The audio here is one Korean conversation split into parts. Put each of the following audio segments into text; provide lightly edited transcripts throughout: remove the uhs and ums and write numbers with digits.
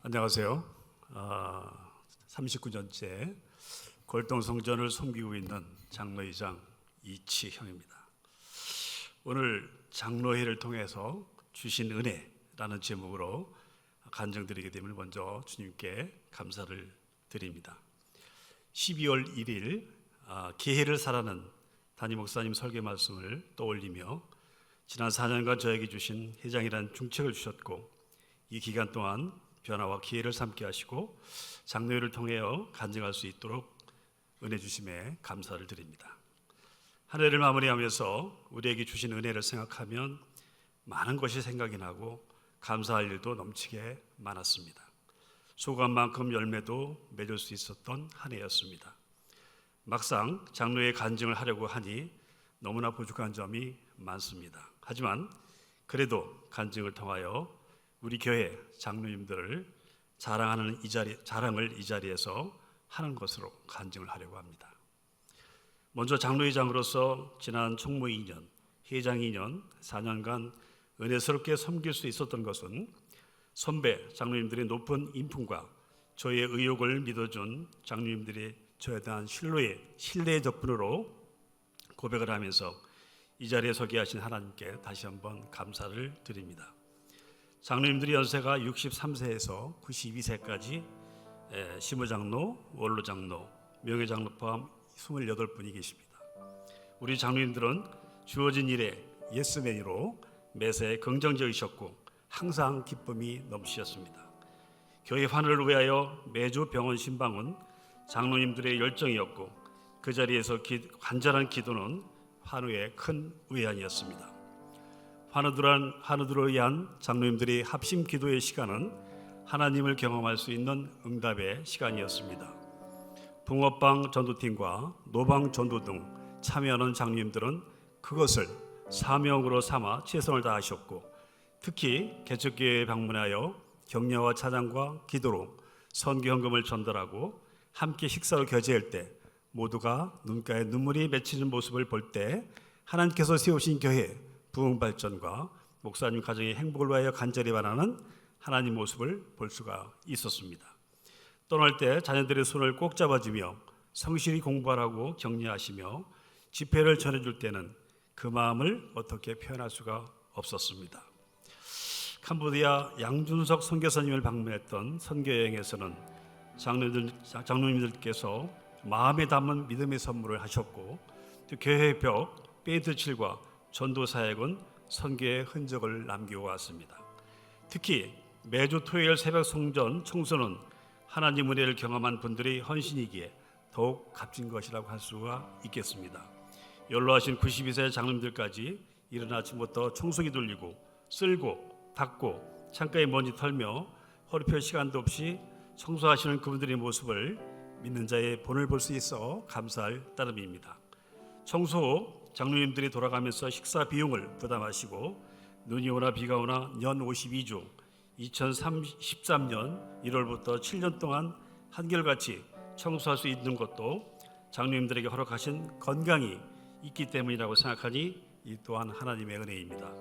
안녕하세요. 39년째 골동성전을 섬기고 있는 장로회장 이치형입니다. 오늘 장로회를 통해서 주신 은혜라는 제목으로 간증드리게 됨을 먼저 주님께 감사를 드립니다. 12월 1일 개회를 사라는 담임 목사님 설교 말씀을 떠올리며 지난 4년간 저에게 주신 회장이라는 중책을 주셨고 이 기간 동안 변화와 기회를 삼게 하시고 장로회를 통하여 간증할 수 있도록 은혜 주심에 감사를 드립니다. 한 해를 마무리하면서 우리에게 주신 은혜를 생각하면 많은 것이 생각이 나고 감사할 일도 넘치게 많았습니다. 소감만큼 열매도 맺을 수 있었던 한 해였습니다. 막상 장로회 간증을 하려고 하니 너무나 부족한 점이 많습니다. 하지만 그래도 간증을 통하여 우리 교회 장로님들을 자랑을 이 자리에서 하는 것으로 간증을 하려고 합니다. 먼저 장로회장으로서 지난 총무 2년, 회장 2년, 4년간 은혜스럽게 섬길 수 있었던 것은 선배 장로님들의 높은 인품과 저의 의욕을 믿어준 장로님들이 저에 대한 신뢰의 덕분으로 고백을 하면서 이 자리에 서게 하신 하나님께 다시 한번 감사를 드립니다. 장로님들이 연세가 63세에서 92세까지 시무장로, 원로장로, 명예장로 포함 28분이 계십니다. 우리 장로님들은 주어진 일에 예스맨으로 매사에 긍정적이셨고 항상 기쁨이 넘치셨습니다. 교회 환우를 위하여 매주 병원 신방은 장로님들의 열정이었고 그 자리에서 간절한 기도는 환우의 큰 위안이었습니다. 환우들을 위한 장로님들이 합심 기도의 시간은 하나님을 경험할 수 있는 응답의 시간이었습니다. 붕어빵 전도팀과 노방 전도 등 참여하는 장로님들은 그것을 사명으로 삼아 최선을 다하셨고 특히 개척교회에 방문하여 격려와 찬양과 기도로 선교 헌금을 전달하고 함께 식사를 교제할 때 모두가 눈가에 눈물이 맺히는 모습을 볼 때 하나님께서 세우신 교회 부흥 발전과 목사님 가정의 행복을 위하여 간절히 바라는 하나님 모습을 볼 수가 있었습니다. 떠날 때 자녀들의 손을 꼭 잡아주며 성실히 공부하라고 격려하시며 집회를 전해줄 때는 그 마음을 어떻게 표현할 수가 없었습니다. 캄보디아 양준석 선교사님을 방문했던 선교여행에서는 장로님들께서 마음에 담은 믿음의 선물을 하셨고 또 교회의 벽, 페인트칠과 전도 사역은 선교의 흔적을 남기고 왔습니다. 특히 매주 토요일 새벽 성전 청소는 하나님 은혜를 경험한 분들의 헌신이기에 더욱 값진 것이라고 할 수가 있겠습니다. 연로하신 92세 장로님들까지 이른 아침부터 청소기 돌리고 쓸고 닦고 창가에 먼지 털며 허리 펼 시간도 없이 청소하시는 그분들의 모습을 믿는 자의 본을 볼 수 있어 감사할 따름입니다. 청소 후 장로님들이 돌아가면서 식사 비용을 부담하시고 눈이 오나 비가 오나 년 52주 2013년 1월부터 7년 동안 한결같이 청소할 수 있는 것도 장로님들에게 허락하신 건강이 있기 때문이라고 생각하니 이 또한 하나님의 은혜입니다.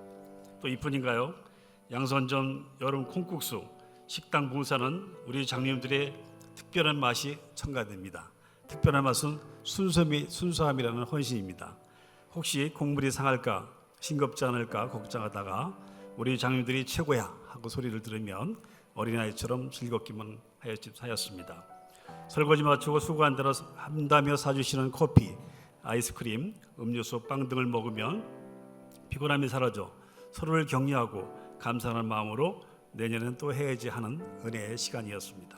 또 이뿐인가요? 양선점 여름 콩국수 식당 봉사는 우리 장로님들의 특별한 맛이 첨가됩니다. 특별한 맛은 순수함이라는 헌신입니다. 혹시 국물이 상할까 싱겁지 않을까 걱정하다가 우리 장로님들이 최고야 하고 소리를 들으면 어린아이처럼 즐겁기만 하였습니다. 설거지 마치고 수고한다며 사주시는 커피, 아이스크림, 음료수, 빵 등을 먹으면 피곤함이 사라져 서로를 격려하고 감사하는 마음으로 내년에는 또 해야지 하는 은혜의 시간이었습니다.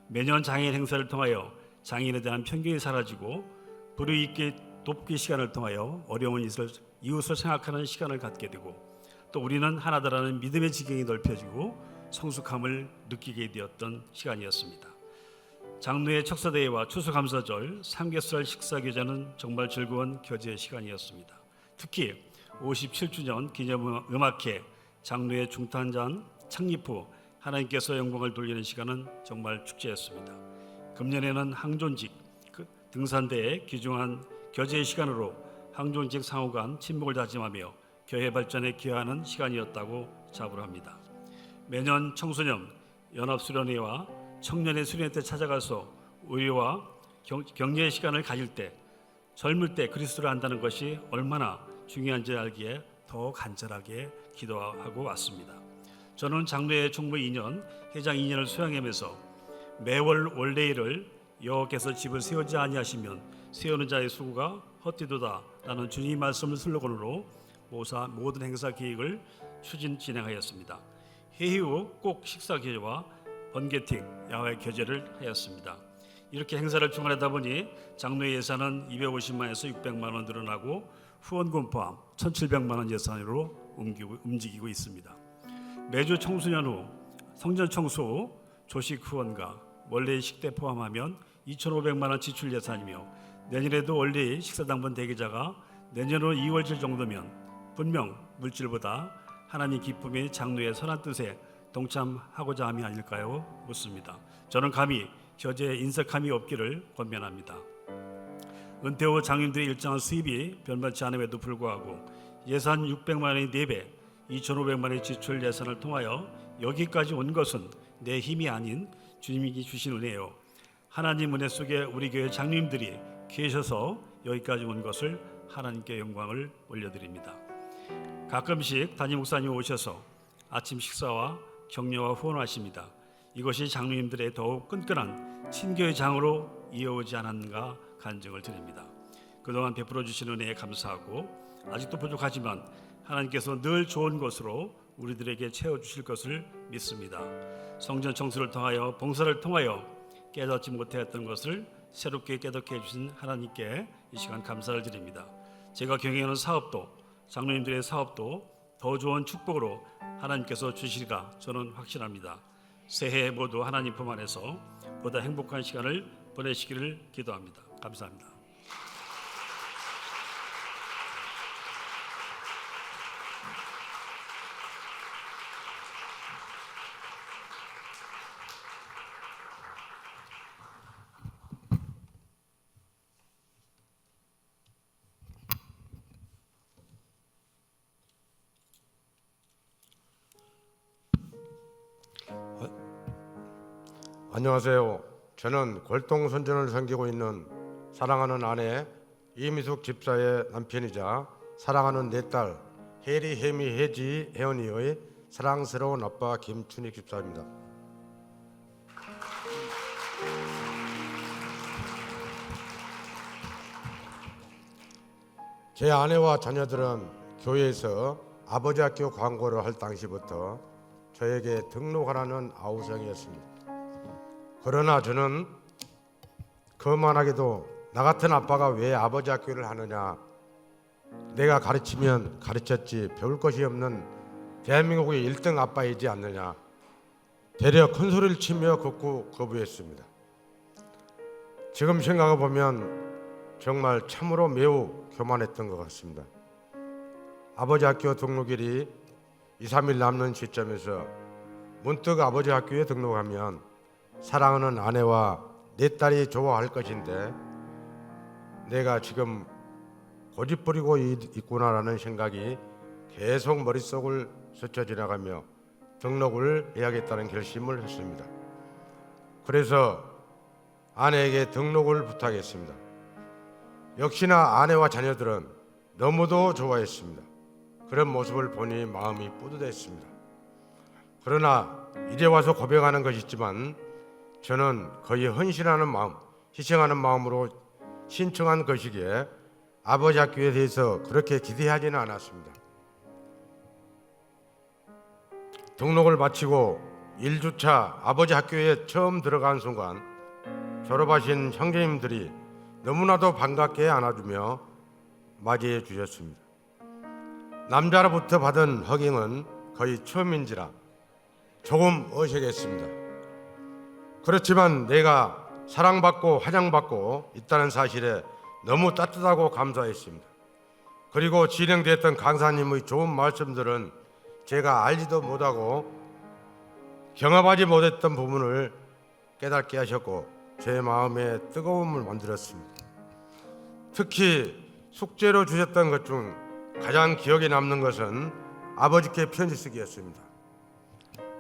매년 장애인 행사를 통하여 장애인에 대한 편견이 사라지고 불의 있게 돕기 시간을 통하여 어려운 이웃을 생각하는 시간을 갖게 되고 또 우리는 하나다라는 믿음의 지경이 넓혀지고 성숙함을 느끼게 되었던 시간이었습니다. 장로의 척사대회와 추수감사절, 삼겹살 식사교제는 정말 즐거운 교제의 시간이었습니다. 특히 57주년 기념음악회 장로의 중탄장 창립 후 하나님께서 영광을 돌리는 시간은 정말 축제였습니다. 금년에는 항존직 등산대에 귀중한 교제의 시간으로 항존직 상호 간 친목을 다짐하며 교회 발전에 기여하는 시간이었다고 자부합니다. 매년 청소년 연합수련회와 청년의 수련회 때 찾아가서 의료와 격려의 시간을 가질 때, 젊을 때 그리스도를 안다는 것이 얼마나 중요한지 알기에 더 간절하게 기도하고 왔습니다. 저는 장로회 총무 2년, 회장 2년을 수행하면서 매월 원래일을 여호와께서 집을 세우지 아니하시면 세우는 자의 수고가 헛되도다 라는 주님 말씀을 슬로건으로 모든 행사 계획을 진행하였습니다. 회의 후 꼭 식사 교제와 번개팅, 야외 교제를 하였습니다. 이렇게 행사를 주관하다 보니 장로회 예산은 250만에서 600만 원 늘어나고 후원금 포함 1,700만 원 예산으로 움직이고 있습니다. 매주 청소년 후, 성전 청소 후 조식 후원과 원래의 식대 포함하면 2,500만 원 지출 예산이며 내년에도 원래의 식사당번 대기자가 내년 2월질 정도면 분명 물질보다 하나님 기쁨의 장로의 선한 뜻에 동참하고자 함이 아닐까요? 묻습니다. 저는 감히 교제에 인색함이 없기를 권면합니다. 은퇴 후 장님들의 일정한 수입이 변변치 않음에도 불구하고 예산 600만 원의 4배, 2,500만 원의 지출 예산을 통하여 여기까지 온 것은 내 힘이 아닌 주님이 주신 은혜요. 하나님 은혜 속에 우리 교회 장님들이 계셔서 여기까지 온 것을 하나님께 영광을 올려드립니다. 가끔씩 담임 목사님 오셔서 아침 식사와 격려와 후원하십니다. 이것이 장로님들의 더욱 끈끈한 친교의 장으로 이어오지 않았는가 간증을 드립니다. 그동안 베풀어 주신 은혜에 감사하고 아직도 부족하지만 하나님께서 늘 좋은 것으로 우리들에게 채워주실 것을 믿습니다. 성전 청소를 통하여 봉사를 통하여 깨닫지 못했던 것을 새롭게 깨닫게 해주신 하나님께 이 시간 감사를 드립니다. 제가 경영하는 사업도 장로님들의 사업도 더 좋은 축복으로 하나님께서 주시리라 저는 확신합니다. 새해 모두 하나님 품 안에서 보다 행복한 시간을 보내시기를 기도합니다. 감사합니다. 안녕하세요. 저는 골동선전을 섬기고 있는 사랑하는 아내 이미숙 집사의 남편이자 사랑하는 내 딸 혜리, 혜미, 혜지, 혜원이의 사랑스러운 아빠 김춘익 집사입니다. 제 아내와 자녀들은 교회에서 아버지 학교 광고를 할 당시부터 저에게 등록하라는 아우성이었습니다. 그러나 저는 거만하게도 나 같은 아빠가 왜 아버지 학교를 하느냐, 내가 가르치면 가르쳤지 배울 것이 없는 대한민국의 1등 아빠이지 않느냐, 되려 큰 소리를 치며 극구 거부했습니다. 지금 생각해보면 정말 참으로 매우 교만했던 것 같습니다. 아버지 학교 등록일이 2, 3일 남는 시점에서 문득 아버지 학교에 등록하면 사랑하는 아내와 내 딸이 좋아할 것인데 내가 지금 고집부리고 있구나라는 생각이 계속 머릿속을 스쳐 지나가며 등록을 해야겠다는 결심을 했습니다. 그래서 아내에게 등록을 부탁했습니다. 역시나 아내와 자녀들은 너무도 좋아했습니다. 그런 모습을 보니 마음이 뿌듯했습니다. 그러나 이제 와서 고백하는 것이지만 저는 거의 헌신하는 마음, 희생하는 마음으로 신청한 것이기에 아버지 학교에 대해서 그렇게 기대하지는 않았습니다. 등록을 마치고 1주차 아버지 학교에 처음 들어간 순간 졸업하신 형제님들이 너무나도 반갑게 안아주며 맞이해 주셨습니다. 남자로부터 받은 허경은 거의 처음인지라 조금 어색했습니다. 그렇지만 내가 사랑받고 환영받고 있다는 사실에 너무 따뜻하고 감사했습니다. 그리고 진행됐던 강사님의 좋은 말씀들은 제가 알지도 못하고 경험하지 못했던 부분을 깨닫게 하셨고 제 마음에 뜨거움을 만들었습니다. 특히 숙제로 주셨던 것 중 가장 기억에 남는 것은 아버지께 편지 쓰기였습니다.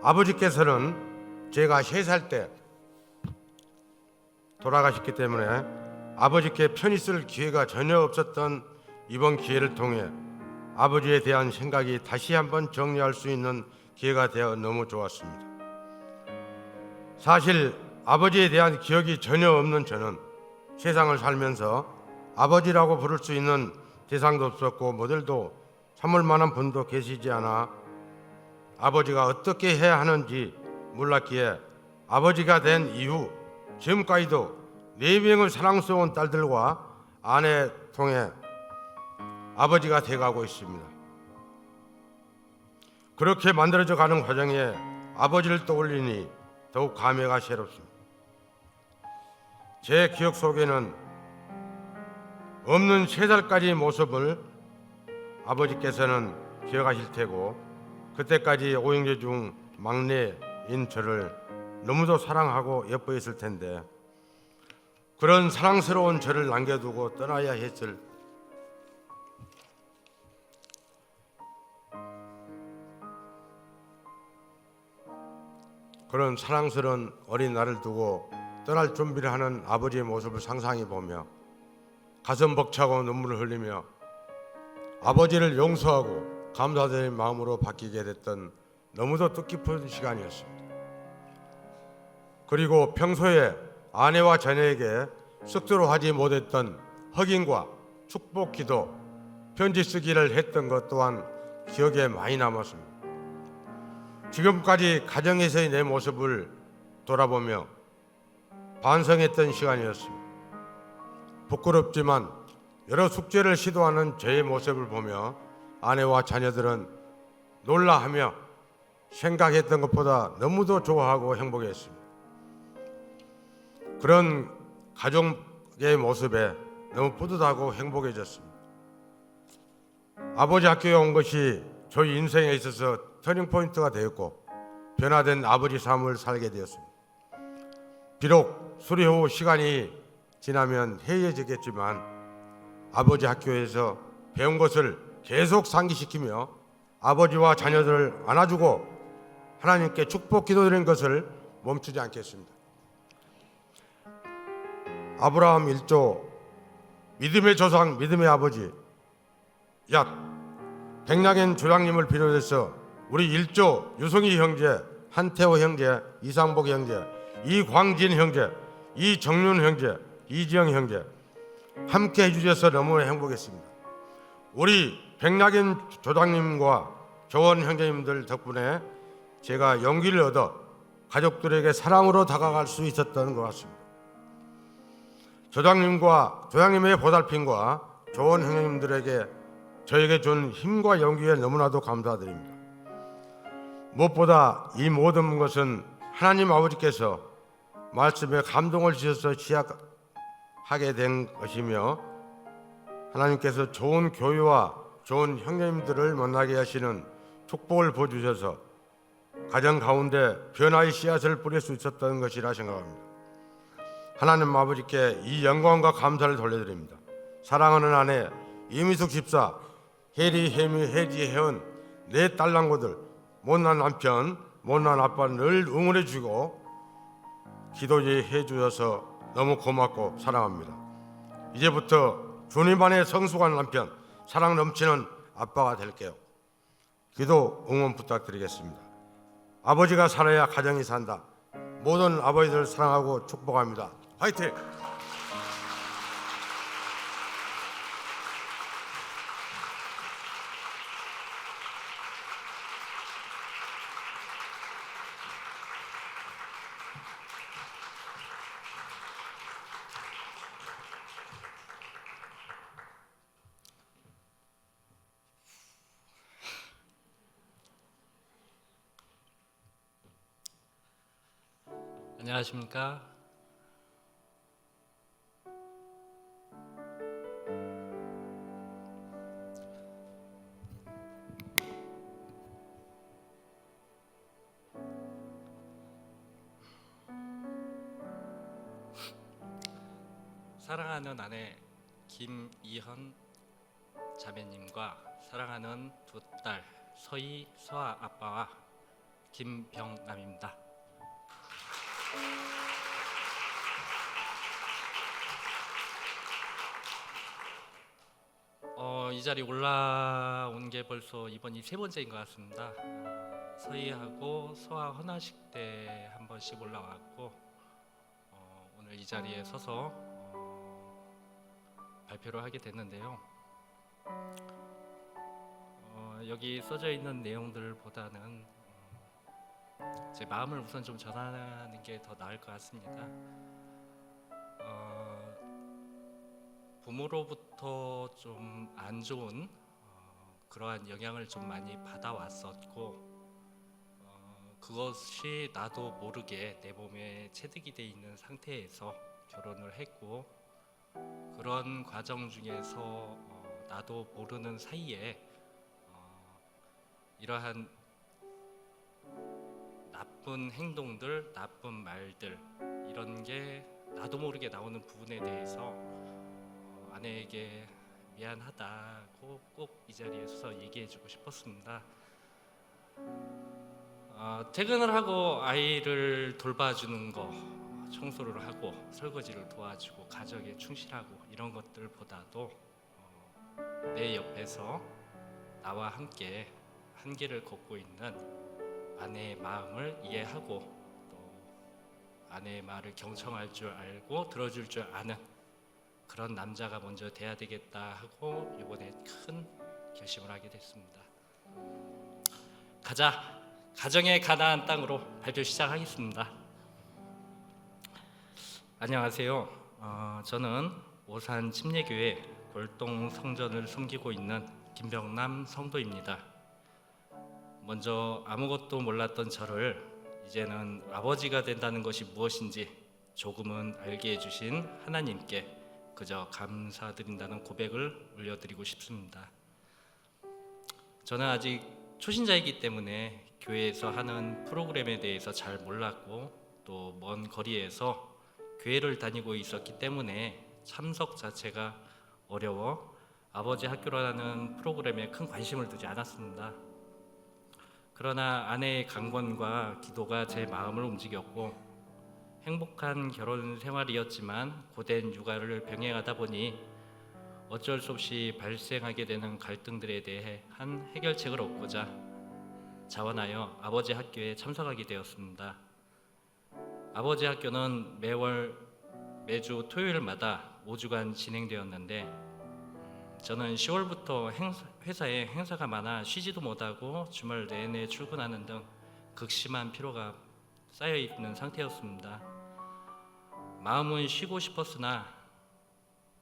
아버지께서는 제가 3살 때 돌아가셨기 때문에 아버지께 편히 쓸 기회가 전혀 없었던 이번 기회를 통해 아버지에 대한 생각이 다시 한번 정리할 수 있는 기회가 되어 너무 좋았습니다. 사실 아버지에 대한 기억이 전혀 없는 저는 세상을 살면서 아버지라고 부를 수 있는 대상도 없었고 모델도 삼을 만한 분도 계시지 않아 아버지가 어떻게 해야 하는지 몰랐기에 아버지가 된 이후 지금까지도 4명의 사랑스러운 딸들과 아내 통해 아버지가 돼가고 있습니다. 그렇게 만들어져 가는 과정에 아버지를 떠올리니 더욱 감회가 새롭습니다. 제 기억 속에는 없는 3살까지의 모습을 아버지께서는 기억하실 테고 그때까지 5형제 중 막내인 저를 너무도 사랑하고 예뻐했을 텐데 그런 사랑스러운 저를 남겨두고 떠나야 했을 그런 사랑스러운 어린 나를 두고 떠날 준비를 하는 아버지의 모습을 상상해 보며 가슴 벅차고 눈물을 흘리며 아버지를 용서하고 감사드리는 마음으로 바뀌게 됐던 너무도 뜻깊은 시간이었습니다. 그리고 평소에 아내와 자녀에게 쑥스러워 하지 못했던 확인과 축복 기도, 편지 쓰기를 했던 것 또한 기억에 많이 남았습니다. 지금까지 가정에서의 내 모습을 돌아보며 반성했던 시간이었습니다. 부끄럽지만 여러 숙제를 시도하는 저의 모습을 보며 아내와 자녀들은 놀라하며 생각했던 것보다 너무도 좋아하고 행복했습니다. 그런 가족의 모습에 너무 뿌듯하고 행복해졌습니다. 아버지 학교에 온 것이 저희 인생에 있어서 터닝포인트가 되었고 변화된 아버지 삶을 살게 되었습니다. 비록 수리 후 시간이 지나면 해이해지겠지만 아버지 학교에서 배운 것을 계속 상기시키며 아버지와 자녀들을 안아주고 하나님께 축복 기도드리는 것을 멈추지 않겠습니다. 아브라함 1조 믿음의 조상 믿음의 아버지 백낙연 조장님을 비롯해서 우리 1조 유성희 형제, 한태호 형제, 이상복 형제, 이광진 형제, 이정윤 형제, 이지영 형제 함께 해주셔서 너무 행복했습니다. 우리 백낙연 조장님과 조원 형제님들 덕분에 제가 용기를 얻어 가족들에게 사랑으로 다가갈 수 있었던 것 같습니다. 조장님과 조장님의 보살핌과 조원 형제님들에게 저에게 준 힘과 용기에 너무나도 감사드립니다. 무엇보다 이 모든 것은 하나님 아버지께서 말씀에 감동을 주셔서 시작하게 된 것이며 하나님께서 좋은 교회와 좋은 형제님들을 만나게 하시는 축복을 부어주셔서 가정 가운데 변화의 씨앗을 뿌릴 수 있었던 것이라 생각합니다. 하나님 아버지께 이 영광과 감사를 돌려드립니다. 사랑하는 아내 이미숙 집사, 혜리, 혜미, 혜지, 혜은, 내 딸랑구들, 못난 남편, 못난 아빠 늘 응원해 주고 기도해 주셔서 너무 고맙고 사랑합니다. 이제부터 주님 안에 성숙한 남편, 사랑 넘치는 아빠가 될게요. 기도 응원 부탁드리겠습니다. 아버지가 살아야 가정이 산다. 모든 아버지들 사랑하고 축복합니다. 화이팅! 안녕하십니까? 사랑하는 아내 김이현 자매님과 사랑하는 두 딸 서희, 서아 아빠와 김병남입니다. 이 자리 올라온 게 벌써 이번이 세 번째인 것 같습니다. 서희하고 소아 헌화식 때 한 번씩 올라왔고 오늘 이 자리에 서서 발표를 하게 됐는데요. 여기 써져 있는 내용들보다는 제 마음을 우선 좀 전하는 게 더 나을 것 같습니다. 부모로부터 좀 안 좋은 그러한 영향을 좀 많이 받아왔었고 그것이 나도 모르게 내 몸에 체득이 돼 있는 상태에서 결혼을 했고 그런 과정 중에서 나도 모르는 사이에 이러한 나쁜 행동들, 나쁜 말들 이런 게 나도 모르게 나오는 부분에 대해서 아내에게 미안하다고 꼭 이 자리에 서서 얘기해주고 싶었습니다. 퇴근을 하고 아이를 돌봐주는 거, 청소를 하고 설거지를 도와주고 가정에 충실하고 이런 것들보다도 내 옆에서 나와 함께 한 길을 걷고 있는 아내의 마음을 이해하고 또 아내의 말을 경청할 줄 알고 들어줄 줄 아는 그런 남자가 먼저 돼야 되겠다 하고 이번에 큰 결심을 하게 됐습니다. 가자! 가정의 가나안 땅으로 발표 시작하겠습니다. 안녕하세요. 저는 오산 침례교회 골동 성전을 섬기고 있는 김병남 성도입니다. 먼저 아무것도 몰랐던 저를 이제는 아버지가 된다는 것이 무엇인지 조금은 알게 해주신 하나님께 그저 감사드린다는 고백을 올려드리고 싶습니다. 저는 아직 초신자이기 때문에 교회에서 하는 프로그램에 대해서 잘 몰랐고 또 먼 거리에서 교회를 다니고 있었기 때문에 참석 자체가 어려워 아버지 학교라는 프로그램에 큰 관심을 두지 않았습니다. 그러나 아내의 강권과 기도가 제 마음을 움직였고 행복한 결혼 생활이었지만 고된 육아를 병행하다 보니 어쩔 수 없이 발생하게 되는 갈등들에 대해 한 해결책을 얻고자 자원하여 아버지 학교에 참석하게 되었습니다. 아버지 학교는 매주 토요일마다 5주간 진행되었는데 저는 10월부터 회사에 행사가 많아 쉬지도 못하고 주말 내내 출근하는 등 극심한 피로가 쌓여 있는 상태였습니다. 마음은 쉬고 싶었으나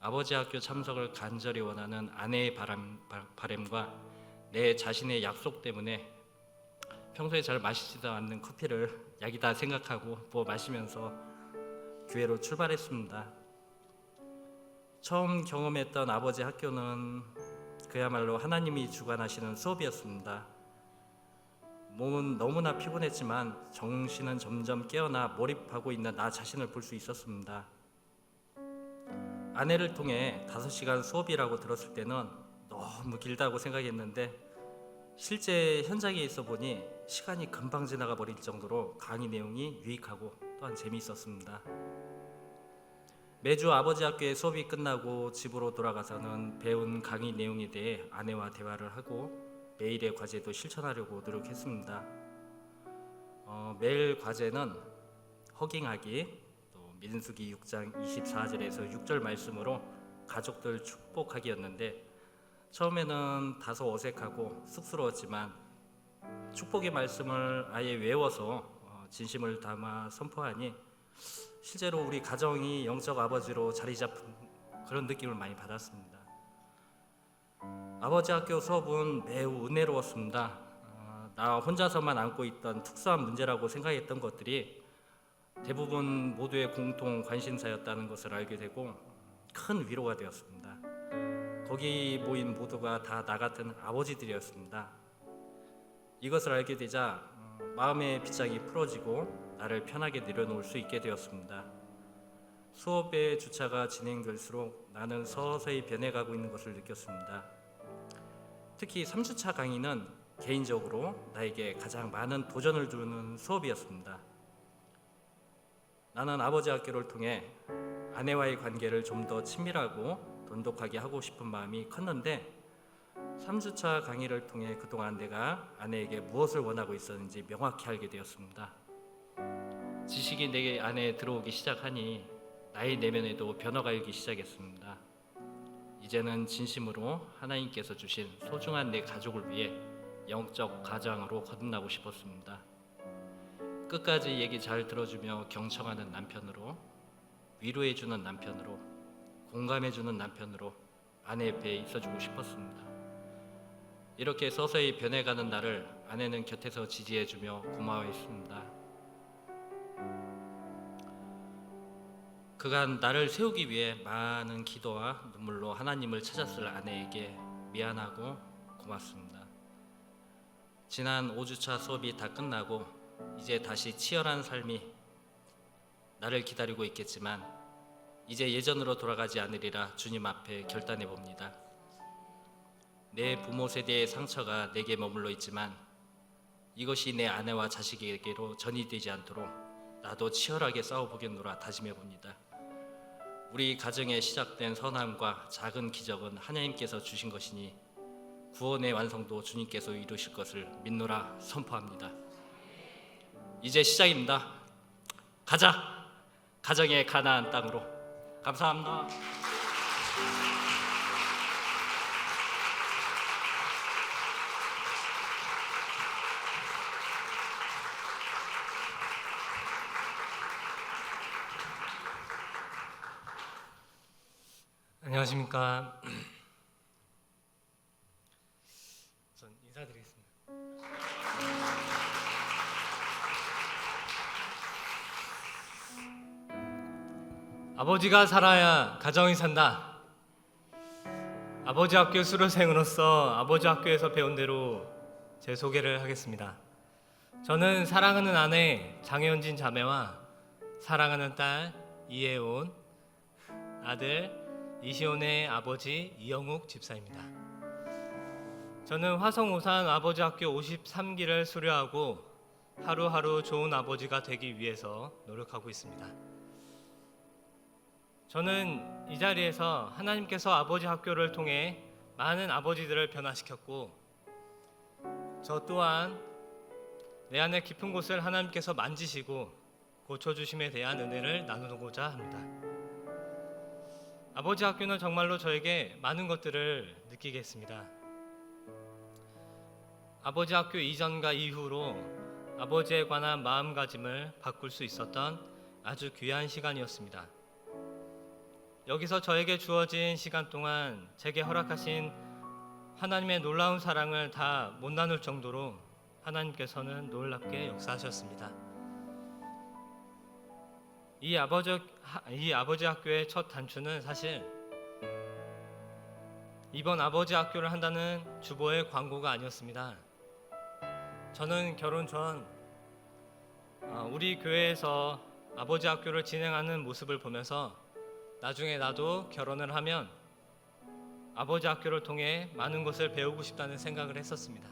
아버지 학교 참석을 간절히 원하는 아내의 바람과 내 자신의 약속 때문에 평소에 잘 마시지도 않는 커피를 약이다 생각하고 부어 마시면서 교회로 출발했습니다. 처음 경험했던 아버지 학교는 그야말로 하나님이 주관하시는 수업이었습니다. 몸은 너무나 피곤했지만 정신은 점점 깨어나 몰입하고 있는 나 자신을 볼 수 있었습니다. 아내를 통해 5시간 수업이라고 들었을 때는 너무 길다고 생각했는데 실제 현장에 있어 보니 시간이 금방 지나가 버릴 정도로 강의 내용이 유익하고 또한 재미있었습니다. 매주 아버지 학교의 수업이 끝나고 집으로 돌아가서는 배운 강의 내용에 대해 아내와 대화를 하고 매일의 과제도 실천하려고 노력했습니다. 매일 과제는 허깅하기, 또 민수기 6장 24절에서 6절 말씀으로 가족들 축복하기였는데 처음에는 다소 어색하고 쑥스러웠지만 축복의 말씀을 아예 외워서 진심을 담아 선포하니 실제로 우리 가정이 영적 아버지로 자리 잡은 그런 느낌을 많이 받았습니다. 아버지 학교 수업은 매우 은혜로웠습니다. 나 혼자서만 안고 있던 특수한 문제라고 생각했던 것들이 대부분 모두의 공통 관심사였다는 것을 알게 되고 큰 위로가 되었습니다. 거기 모인 모두가 다 나 같은 아버지들이었습니다. 이것을 알게 되자 마음의 빗장이 풀어지고 나를 편하게 내려놓을 수 있게 되었습니다. 수업의 주차가 진행될수록 나는 서서히 변해가고 있는 것을 느꼈습니다. 특히 3주차 강의는 개인적으로 나에게 가장 많은 도전을 주는 수업이었습니다. 나는 아버지 학교를 통해 아내와의 관계를 좀 더 친밀하고 돈독하게 하고 싶은 마음이 컸는데 3주차 강의를 통해 그동안 내가 아내에게 무엇을 원하고 있었는지 명확히 알게 되었습니다. 지식이 내 안에 들어오기 시작하니 나의 내면에도 변화가 일기 시작했습니다. 이제는 진심으로 하나님께서 주신 소중한 내 가족을 위해 영적 가장으로 거듭나고 싶었습니다. 끝까지 얘기 잘 들어주며 경청하는 남편으로, 위로해주는 남편으로, 공감해주는 남편으로 아내 옆에 있어주고 싶었습니다. 이렇게 서서히 변해가는 나를 아내는 곁에서 지지해주며 고마워했습니다. 그간 나를 세우기 위해 많은 기도와 눈물로 하나님을 찾았을 아내에게 미안하고 고맙습니다. 지난 5주차 수업이 다 끝나고 이제 다시 치열한 삶이 나를 기다리고 있겠지만 이제 예전으로 돌아가지 않으리라 주님 앞에 결단해 봅니다. 내 부모 세대의 상처가 내게 머물러 있지만 이것이 내 아내와 자식에게로 전이되지 않도록 나도 치열하게 싸워보겠노라 다짐해 봅니다. 우리 가정에 시작된 선함과 작은 기적은 하나님께서 주신 것이니 구원의 완성도 주님께서 이루실 것을 믿노라 선포합니다. 이제 시작입니다. 가자! 가정의 가나안 땅으로. 감사합니다. 안녕하십니까. 전 인사드리겠습니다. 아버지가 살아야 가정이 산다. 아버지 학교 수료생으로서 아버지 학교에서 배운 대로 제 소개를 하겠습니다. 저는 사랑하는 아내 장현진 자매와 사랑하는 딸 이혜온, 아들 이시온의 아버지 이영욱 집사입니다. 저는 화성 오산 아버지 학교 53기를 수료하고 하루하루 좋은 아버지가 되기 위해서 노력하고 있습니다. 저는 이 자리에서 하나님께서 아버지 학교를 통해 많은 아버지들을 변화시켰고 저 또한 내 안의 깊은 곳을 하나님께서 만지시고 고쳐주심에 대한 은혜를 나누고자 합니다. 아버지 학교는 정말로 저에게 많은 것들을 느끼게 했습니다. 아버지 학교 이전과 이후로 아버지에 관한 마음가짐을 바꿀 수 있었던 아주 귀한 시간이었습니다. 여기서 저에게 주어진 시간 동안 제게 허락하신 하나님의 놀라운 사랑을 다 못 나눌 정도로 하나님께서는 놀랍게 역사하셨습니다. 이 아버지 학교의 첫 단추는 사실 이번 아버지 학교를 한다는 주보의 광고가 아니었습니다. 저는 결혼 전 우리 교회에서 아버지 학교를 진행하는 모습을 보면서 나중에 나도 결혼을 하면 아버지 학교를 통해 많은 것을 배우고 싶다는 생각을 했었습니다.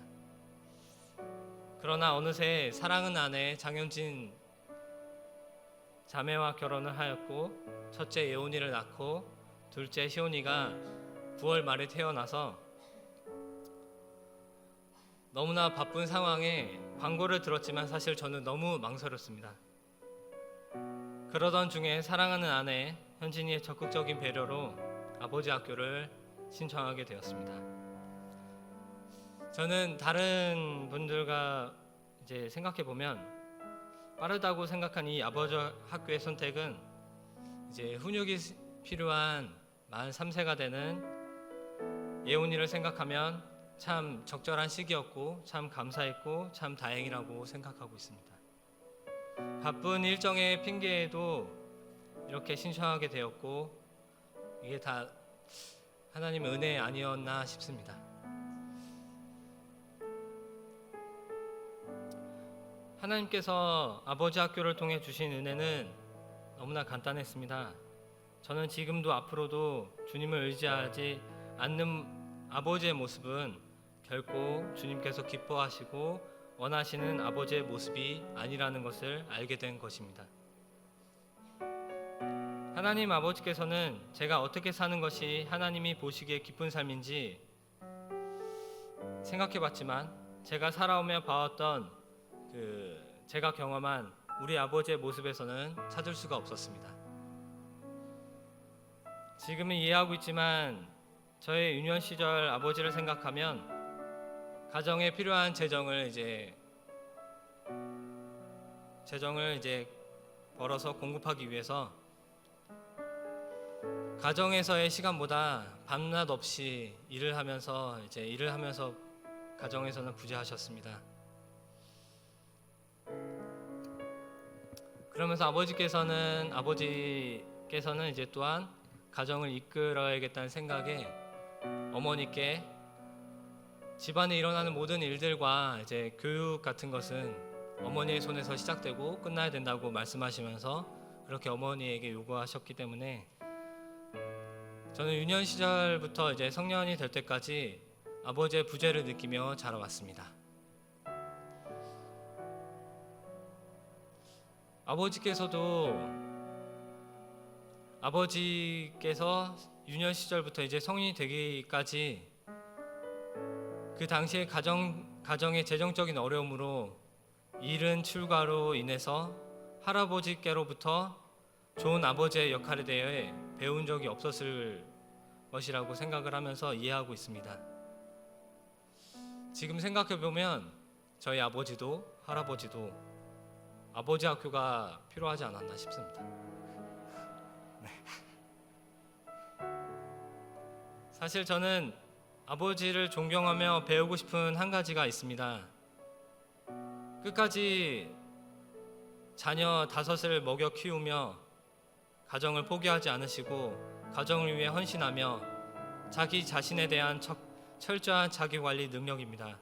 그러나 어느새 사랑하는 아내 장현진 자매와 결혼을 하였고 첫째 예온이를 낳고 둘째 시온이가 9월 말에 태어나서 너무나 바쁜 상황에 광고를 들었지만 사실 저는 너무 망설였습니다. 그러던 중에 사랑하는 아내 현진이의 적극적인 배려로 아버지 학교를 신청하게 되었습니다. 저는 다른 분들과 이제 생각해 보면 빠르다고 생각한 이 아버지 학교의 선택은 이제 훈육이 필요한 만 3세가 되는 예온이를 생각하면 참 적절한 시기였고 참 감사했고 참 다행이라고 생각하고 있습니다. 바쁜 일정의 핑계에도 이렇게 신청하게 되었고 이게 다 하나님의 은혜 아니었나 싶습니다. 하나님께서 아버지 학교를 통해 주신 은혜는 너무나 간단했습니다. 저는 지금도 앞으로도 주님을 의지하지 않는 아버지의 모습은 결코 주님께서 기뻐하시고 원하시는 아버지의 모습이 아니라는 것을 알게 된 것입니다. 하나님 아버지께서는 제가 어떻게 사는 것이 하나님이 보시기에 기쁜 삶인지 생각해봤지만 제가 살아오며 봐왔던 제가 경험한 우리 아버지의 모습에서는 찾을 수가 없었습니다. 지금은 이해하고 있지만 저의 유년 시절 아버지를 생각하면 가정에 필요한 재정을 이제 벌어서 공급하기 위해서 가정에서의 시간보다 밤낮 없이 일을 하면서 가정에서는 부재하셨습니다. 그러면서 아버지께서는 이제 또한 가정을 이끌어야겠다는 생각에 어머니께 집안에 일어나는 모든 일들과 이제 교육 같은 것은 어머니의 손에서 시작되고 끝나야 된다고 말씀하시면서 그렇게 어머니에게 요구하셨기 때문에 저는 유년 시절부터 이제 성년이 될 때까지 아버지의 부재를 느끼며 자라왔습니다. 아버지께서 유년 시절부터 이제 성인이 되기까지 그 당시에 가정의 재정적인 어려움으로 이른 출가로 인해서 할아버지께로부터 좋은 아버지의 역할에 대해 배운 적이 없었을 것이라고 생각을 하면서 이해하고 있습니다. 지금 생각해 보면 저희 아버지도 할아버지도 아버지 학교가 필요하지 않았나 싶습니다. 사실 저는 아버지를 존경하며 배우고 싶은 한 가지가 있습니다. 끝까지 자녀 5을 먹여 키우며 가정을 포기하지 않으시고 가정을 위해 헌신하며 자기 자신에 대한 철저한 자기관리 능력입니다.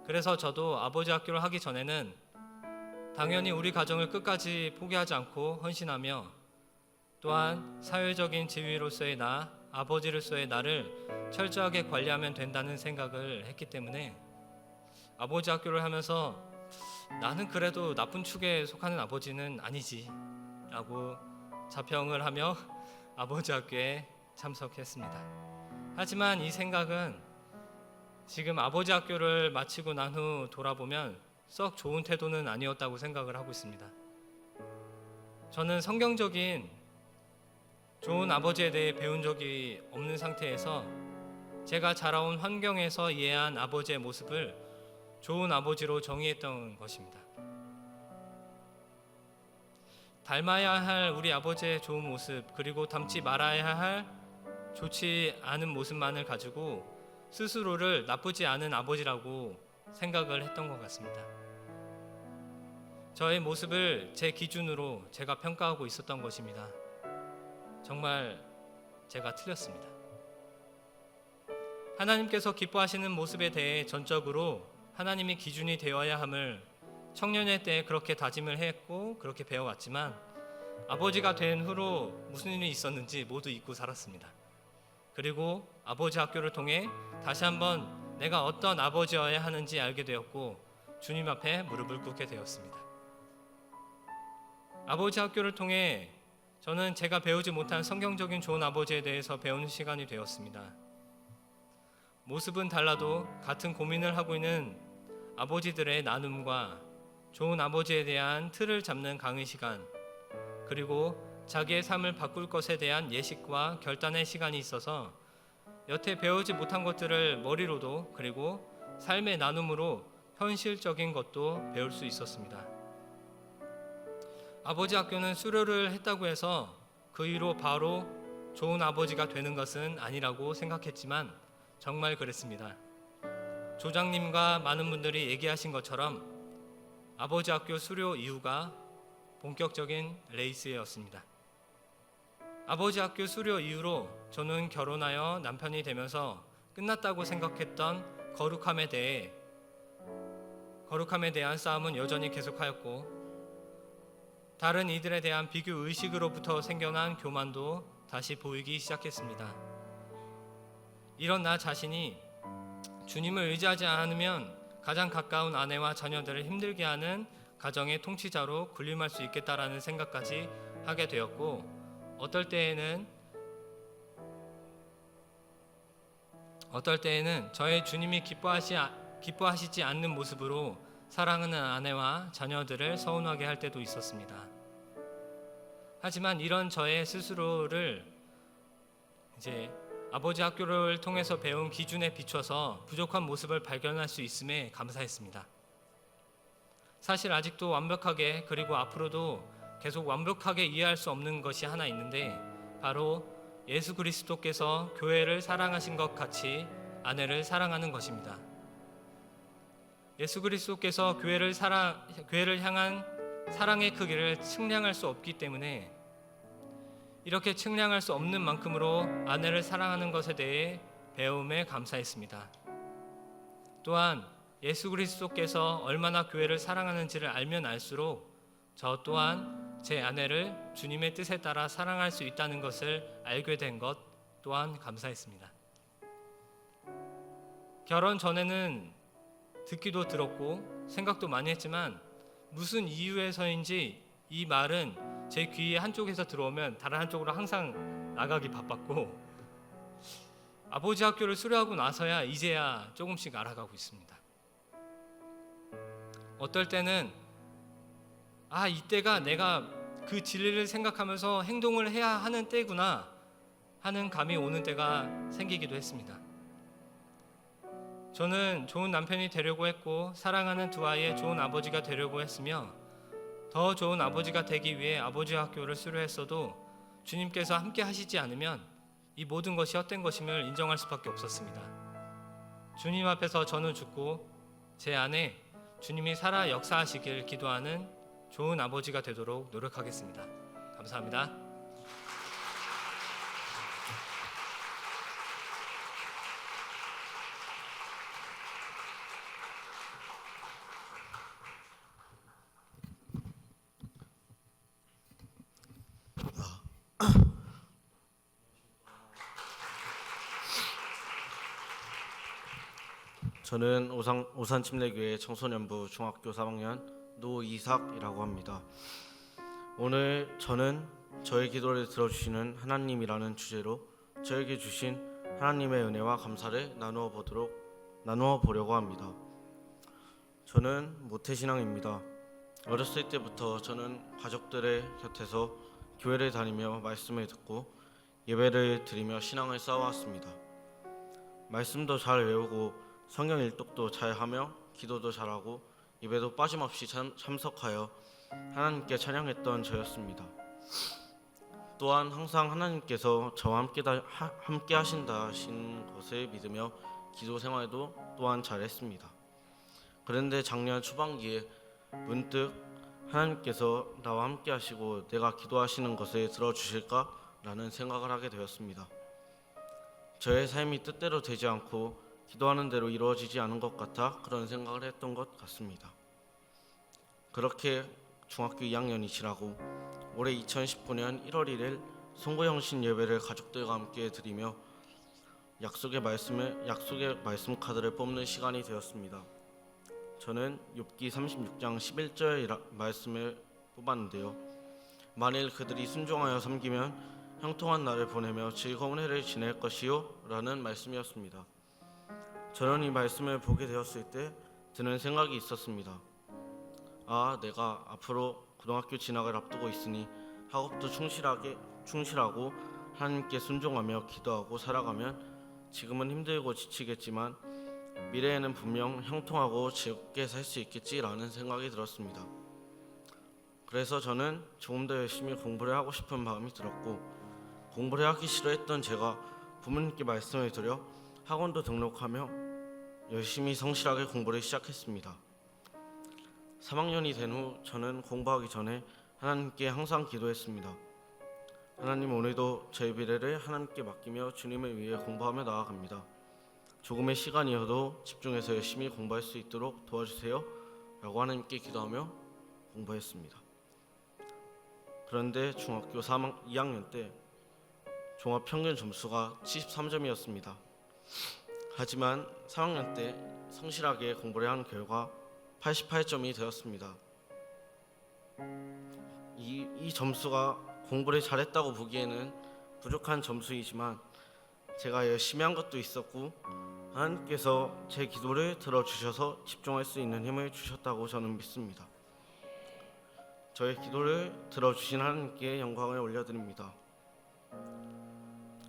그래서 저도 아버지 학교를 하기 전에는 당연히 우리 가정을 끝까지 포기하지 않고 헌신하며 또한 사회적인 지위로서의 아버지로서의 나를 철저하게 관리하면 된다는 생각을 했기 때문에 아버지 학교를 하면서 나는 그래도 나쁜 축에 속하는 아버지는 아니지 라고 자평을 하며 아버지 학교에 참석했습니다. 하지만 이 생각은 지금 아버지 학교를 마치고 난 후 돌아보면 썩 좋은 태도는 아니었다고 생각을 하고 있습니다. 저는 성경적인 좋은 아버지에 대해 배운 적이 없는 상태에서 제가 자라온 환경에서 이해한 아버지의 모습을 좋은 아버지로 정의했던 것입니다. 닮아야 할 우리 아버지의 좋은 모습, 그리고 닮지 말아야 할 좋지 않은 모습만을 가지고 스스로를 나쁘지 않은 아버지라고 생각을 했던 것 같습니다. 저의 모습을 제 기준으로 제가 평가하고 있었던 것입니다. 정말 제가 틀렸습니다. 하나님께서 기뻐하시는 모습에 대해 전적으로 하나님이 기준이 되어야 함을 청년의 때 그렇게 다짐을 했고 그렇게 배워왔지만 아버지가 된 후로 무슨 일이 있었는지 모두 잊고 살았습니다. 그리고 아버지 학교를 통해 다시 한번 내가 어떤 아버지여야 하는지 알게 되었고 주님 앞에 무릎을 꿇게 되었습니다. 아버지 학교를 통해 저는 제가 배우지 못한 성경적인 좋은 아버지에 대해서 배우는 시간이 되었습니다. 모습은 달라도 같은 고민을 하고 있는 아버지들의 나눔과 좋은 아버지에 대한 틀을 잡는 강의 시간, 그리고 자기의 삶을 바꿀 것에 대한 예식과 결단의 시간이 있어서 여태 배우지 못한 것들을 머리로도 그리고 삶의 나눔으로 현실적인 것도 배울 수 있었습니다. 아버지 학교는 수료를 했다고 해서 그 이후로 바로 좋은 아버지가 되는 것은 아니라고 생각했지만 정말 그랬습니다. 조장님과 많은 분들이 얘기하신 것처럼 아버지 학교 수료 이후가 본격적인 레이스였습니다. 아버지 학교 수료 이후로 저는 결혼하여 남편이 되면서 끝났다고 생각했던 거룩함에 대한 싸움은 여전히 계속하였고 다른 이들에 대한 비교 의식으로부터 생겨난 교만도 다시 보이기 시작했습니다. 이런 나 자신이 주님을 의지하지 않으면 가장 가까운 아내와 자녀들을 힘들게 하는 가정의 통치자로 군림할 수 있겠다라는 생각까지 하게 되었고 어떨 때에는 저의 주님이 기뻐하시지 않는 모습으로 사랑하는 아내와 자녀들을 서운하게 할 때도 있었습니다. 하지만 이런 저의 스스로를 이제 아버지 학교를 통해서 배운 기준에 비춰서 부족한 모습을 발견할 수 있음에 감사했습니다. 사실 아직도 완벽하게 그리고 앞으로도 계속 완벽하게 이해할 수 없는 것이 하나 있는데 바로 예수 그리스도께서 교회를 사랑하신 것 같이 아내를 사랑하는 것입니다. 예수 그리스도께서 교회를 향한 사랑의 크기를 측량할 수 없기 때문에 이렇게 측량할 수 없는 만큼으로 아내를 사랑하는 것에 대해 배움에 감사했습니다. 또한 예수 그리스도께서 얼마나 교회를 사랑하는지를 알면 알수록 저 또한 제 아내를 주님의 뜻에 따라 사랑할 수 있다는 것을 알게 된 것 또한 감사했습니다. 결혼 전에는 듣기도 들었고 생각도 많이 했지만 무슨 이유에서인지 이 말은 제 귀 한쪽에서 들어오면 다른 한쪽으로 항상 나가기 바빴고 아버지 학교를 수료하고 나서야 이제야 조금씩 알아가고 있습니다. 어떨 때는 이때가 내가 그 진리를 생각하면서 행동을 해야 하는 때구나 하는 감이 오는 때가 생기기도 했습니다. 저는 좋은 남편이 되려고 했고 사랑하는 두 아이의 좋은 아버지가 되려고 했으며 더 좋은 아버지가 되기 위해 아버지 학교를 수료했어도 주님께서 함께 하시지 않으면 이 모든 것이 헛된 것임을 인정할 수밖에 없었습니다. 주님 앞에서 저는 죽고 제 안에 주님이 살아 역사하시길 기도하는 좋은 아버지가 되도록 노력하겠습니다. 감사합니다. 저는 오산침례교회 청소년부 중학교 3학년 노이삭이라고 합니다. 오늘 저는 저의 기도를 들어주시는 하나님이라는 주제로 저에게 주신 하나님의 은혜와 감사를 나누어 보려고 합니다. 저는 모태신앙입니다. 어렸을 때부터 저는 가족들의 곁에서 교회를 다니며 말씀을 듣고 예배를 드리며 신앙을 쌓아왔습니다. 말씀도 잘 외우고 성경 일독도 잘하며 기도도 잘하고 예배도 빠짐없이 참석하여 하나님께 찬양했던 저였습니다. 또한 항상 하나님께서 저와 함께 하신 것을 믿으며 기도 생활도 또한 잘했습니다. 그런데 작년 초반기에 문득 하나님께서 나와 함께 하시고 내가 기도하시는 것을 들어주실까라는 생각을 하게 되었습니다. 저의 삶이 뜻대로 되지 않고 기도하는 대로 이루어지지 않은 것 같아 그런 생각을 했던 것 같습니다. 그렇게 중학교 2학년이 지나고 올해 2019년 1월 1일 송구영신 예배를 가족들과 함께 드리며 약속의 말씀 카드를 뽑는 시간이 되었습니다. 저는 욥기 36장 11절 말씀을 뽑았는데요. 만일 그들이 순종하여 섬기면 형통한 날을 보내며 즐거운 해를 지낼 것이요 라는 말씀이었습니다. 저는 이 말씀을 보게 되었을 때 드는 생각이 있었습니다. 내가 앞으로 고등학교 진학을 앞두고 있으니 학업도 충실하고 하나님께 순종하며 기도하고 살아가면 지금은 힘들고 지치겠지만 미래에는 분명 형통하고 즐겁게 살 수 있겠지라는 생각이 들었습니다. 그래서 저는 조금 더 열심히 공부를 하고 싶은 마음이 들었고 공부를 하기 싫어했던 제가 부모님께 말씀을 드려 학원도 등록하며 열심히 성실하게 공부를 시작했습니다. 3학년이 된 후 저는 공부하기 전에 하나님께 항상 기도했습니다. 하나님, 오늘도 저의 미래를 하나님께 맡기며 주님을 위해 공부하며 나아갑니다. 조금의 시간이어도 집중해서 열심히 공부할 수 있도록 도와주세요 라고 하나님께 기도하며 공부했습니다. 그런데 중학교 2학년 때 종합 평균 점수가 73점이었습니다. 하지만 3학년 때 성실하게 공부를 한 결과 88점이 되었습니다. 이 점수가 공부를 잘했다고 보기에는 부족한 점수이지만 제가 열심히 한 것도 있었고 하나님께서 제 기도를 들어주셔서 집중할 수 있는 힘을 주셨다고 저는 믿습니다. 저의 기도를 들어주신 하나님께 영광을 올려드립니다.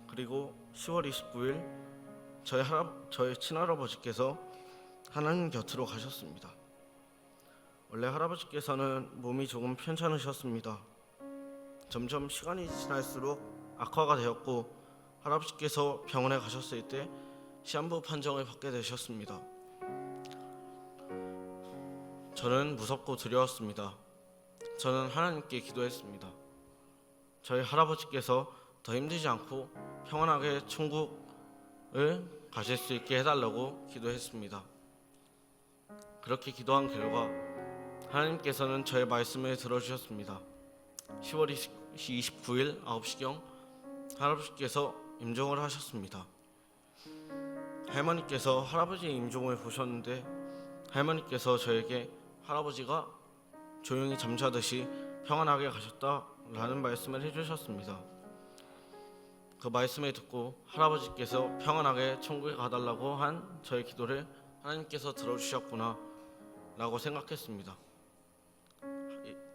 그리고 10월 29일 저희 친할아버지께서 하나님 곁으로 가셨습니다. 원래 할아버지께서는 몸이 조금 편찮으셨습니다. 점점 시간이 지날수록 악화가 되었고 할아버지께서 병원에 가셨을 때 시한부 판정을 받게 되셨습니다. 저는 무섭고 두려웠습니다. 저는 하나님께 기도했습니다. 저희 할아버지께서 더 힘들지 않고 평안하게 천국을 가실 수 있게 해달라고 기도했습니다. 그렇게 기도한 결과 하나님께서는 저의 말씀을 들어주셨습니다. 10월 29일 9시경 할아버지께서 임종을 하셨습니다. 할머니께서 할아버지의 임종을 보셨는데 할머니께서 저에게 할아버지가 조용히 잠자듯이 평안하게 가셨다라는 말씀을 해주셨습니다. 그 말씀을 듣고 할아버지께서 평안하게 천국에 가달라고 한 저의 기도를 하나님께서 들어주셨구나 라고 생각했습니다.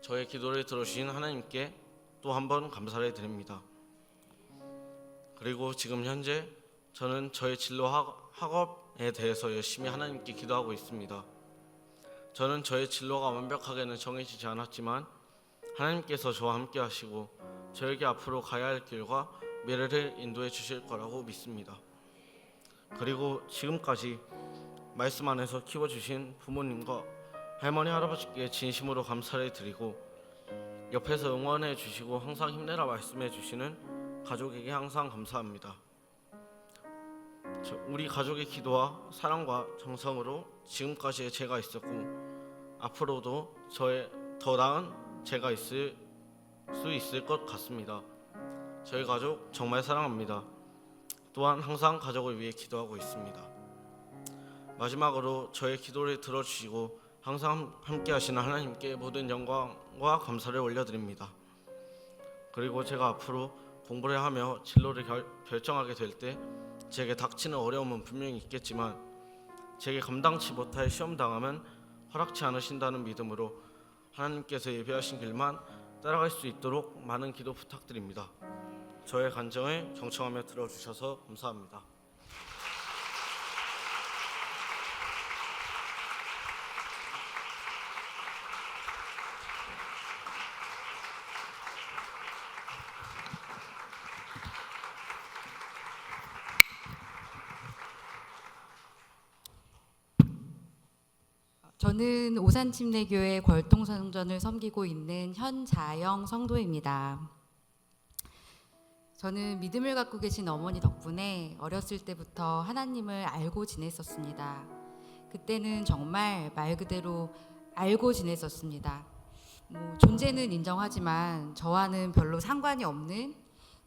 저의 기도를 들어주신 하나님께 또 한 번 감사를 드립니다. 그리고 지금 현재 저는 저의 진로 학업에 대해서 열심히 하나님께 기도하고 있습니다. 저는 저의 진로가 완벽하게는 정해지지 않았지만 하나님께서 저와 함께 하시고 저에게 앞으로 가야 할 길과 미래를 인도해 주실 거라고 믿습니다. 그리고 지금까지 말씀 안에서 키워주신 부모님과 할머니 할아버지께 진심으로 감사를 드리고 옆에서 응원해 주시고 항상 힘내라 말씀해 주시는 가족에게 항상 감사합니다. 우리 가족의 기도와 사랑과 정성으로 지금까지의 제가 있었고 앞으로도 저의 더 나은 제가 있을 수 있을 것 같습니다. 저희 가족 정말 사랑합니다. 또한 항상 가족을 위해 기도하고 있습니다. 마지막으로 저의 기도를 들어주시고 항상 함께 하시는 하나님께 모든 영광과 감사를 올려드립니다. 그리고 제가 앞으로 공부를 하며 진로를 결정하게 될 때 제게 닥치는 어려움은 분명히 있겠지만 제게 감당치 못할 시험 당하면 허락치 않으신다는 믿음으로 하나님께서 예비하신 길만 따라갈 수 있도록 많은 기도 부탁드립니다. 저의 간증을 경청하며 들어주셔서 감사합니다. 저는 오산침례교회 걸동성전을 섬기고 있는 현자영 성도입니다. 저는 믿음을 갖고 계신 어머니 덕분에 어렸을 때부터 하나님을 알고 지냈었습니다. 그때는 정말 말 그대로 알고 지냈었습니다. 존재는 인정하지만 저와는 별로 상관이 없는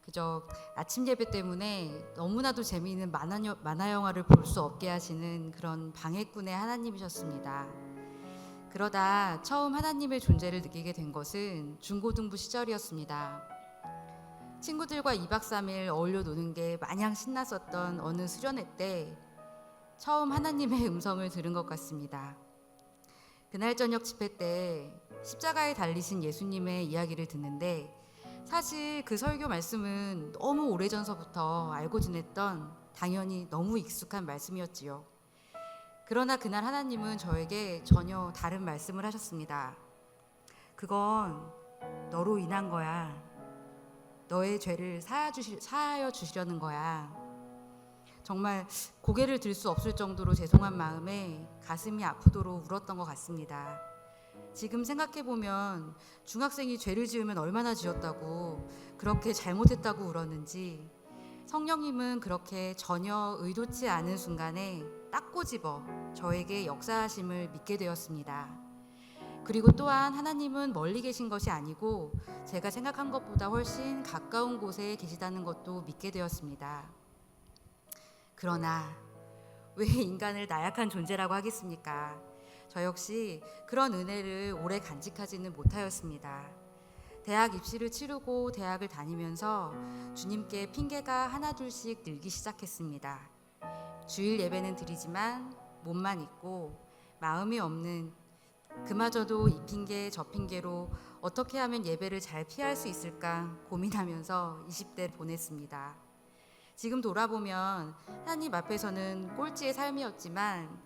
그저 아침 예배 때문에 너무나도 재미있는 만화 영화를 볼 수 없게 하시는 그런 방해꾼의 하나님이셨습니다. 그러다 처음 하나님의 존재를 느끼게 된 것은 중고등부 시절이었습니다. 친구들과 2박 3일 어울려 노는 게 마냥 신났었던 어느 수련회 때 처음 하나님의 음성을 들은 것 같습니다. 그날 저녁 집회 때 십자가에 달리신 예수님의 이야기를 듣는데 사실 그 설교 말씀은 너무 오래전서부터 알고 지냈던 당연히 너무 익숙한 말씀이었지요. 그러나 그날 하나님은 저에게 전혀 다른 말씀을 하셨습니다. 그건 너로 인한 거야. 너의 죄를 사하여 주시려는 거야. 정말 고개를 들 수 없을 정도로 죄송한 마음에 가슴이 아프도록 울었던 것 같습니다. 지금 생각해보면 중학생이 죄를 지으면 얼마나 지었다고 그렇게 잘못했다고 울었는지 성령님은 그렇게 전혀 의도치 않은 순간에 딱 꼬집어 저에게 역사하심을 믿게 되었습니다. 그리고 또한 하나님은 멀리 계신 것이 아니고 제가 생각한 것보다 훨씬 가까운 곳에 계시다는 것도 믿게 되었습니다. 그러나 왜 인간을 나약한 존재라고 하겠습니까? 저 역시 그런 은혜를 오래 간직하지는 못하였습니다. 대학 입시를 치르고 대학을 다니면서 주님께 핑계가 하나둘씩 늘기 시작했습니다. 주일 예배는 드리지만 몸만 있고 마음이 없는, 그마저도 이 핑계 저 핑계로 어떻게 하면 예배를 잘 피할 수 있을까 고민하면서 20대 보냈습니다. 지금 돌아보면 하나님 앞에서는 꼴찌의 삶이었지만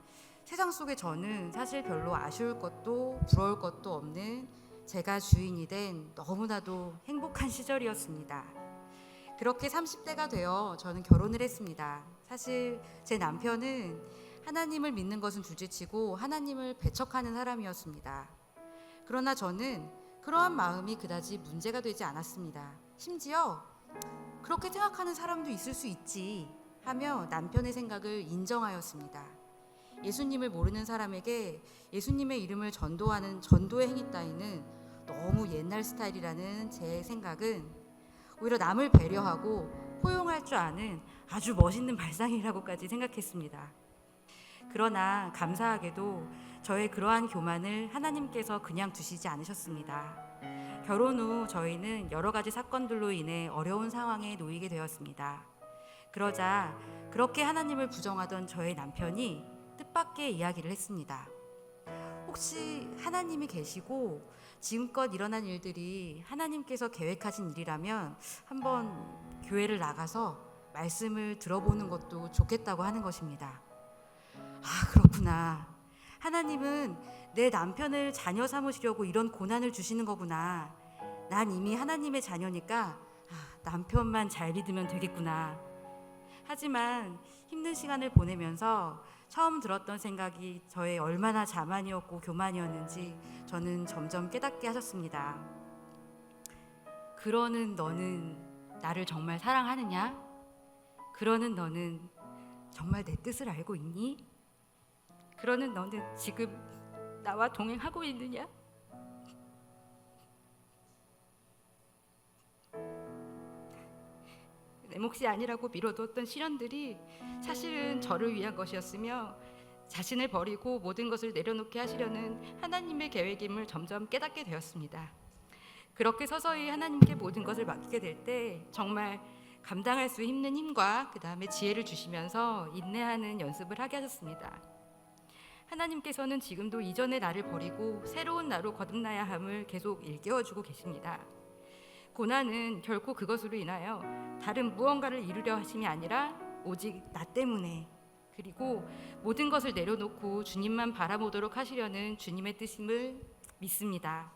세상 속에 저는 사실 별로 아쉬울 것도 부러울 것도 없는 제가 주인이 된 너무나도 행복한 시절이었습니다. 그렇게 30대가 되어 저는 결혼을 했습니다. 사실 제 남편은 하나님을 믿는 것은 둘째치고 하나님을 배척하는 사람이었습니다. 그러나 저는 그러한 마음이 그다지 문제가 되지 않았습니다. 심지어 그렇게 생각하는 사람도 있을 수 있지 하며 남편의 생각을 인정하였습니다. 예수님을 모르는 사람에게 예수님의 이름을 전도하는 전도의 행위 따위는 너무 옛날 스타일이라는 제 생각은 오히려 남을 배려하고 포용할 줄 아는 아주 멋있는 발상이라고까지 생각했습니다. 그러나 감사하게도 저의 그러한 교만을 하나님께서 그냥 두시지 않으셨습니다. 결혼 후 저희는 여러 가지 사건들로 인해 어려운 상황에 놓이게 되었습니다. 그러자 그렇게 하나님을 부정하던 저의 남편이 뜻밖의 이야기를 했습니다. 혹시 하나님이 계시고 지금껏 일어난 일들이 하나님께서 계획하신 일이라면 한번 교회를 나가서 말씀을 들어보는 것도 좋겠다고 하는 것입니다. 아, 그렇구나. 하나님은 내 남편을 자녀 삼으시려고 이런 고난을 주시는 거구나. 난 이미 하나님의 자녀니까 남편만 잘 믿으면 되겠구나. 하지만 힘든 시간을 보내면서 처음 들었던 생각이 저의 얼마나 자만이었고 교만이었는지 저는 점점 깨닫게 하셨습니다. 그러는 너는 나를 정말 사랑하느냐? 그러는 너는 정말 내 뜻을 알고 있니? 그러는 너는 지금 나와 동행하고 있느냐? 내 몫이 아니라고 미뤄두었던 시련들이 사실은 저를 위한 것이었으며 자신을 버리고 모든 것을 내려놓게 하시려는 하나님의 계획임을 점점 깨닫게 되었습니다. 그렇게 서서히 하나님께 모든 것을 맡기게 될 때 정말 감당할 수 있는 힘과 그 다음에 지혜를 주시면서 인내하는 연습을 하게 하셨습니다. 하나님께서는 지금도 이전의 나를 버리고 새로운 나로 거듭나야 함을 계속 일깨워주고 계십니다. 고난은 결코 그것으로 인하여 다른 무언가를 이루려 하심이 아니라 오직 나 때문에, 그리고 모든 것을 내려놓고 주님만 바라보도록 하시려는 주님의 뜻임을 믿습니다.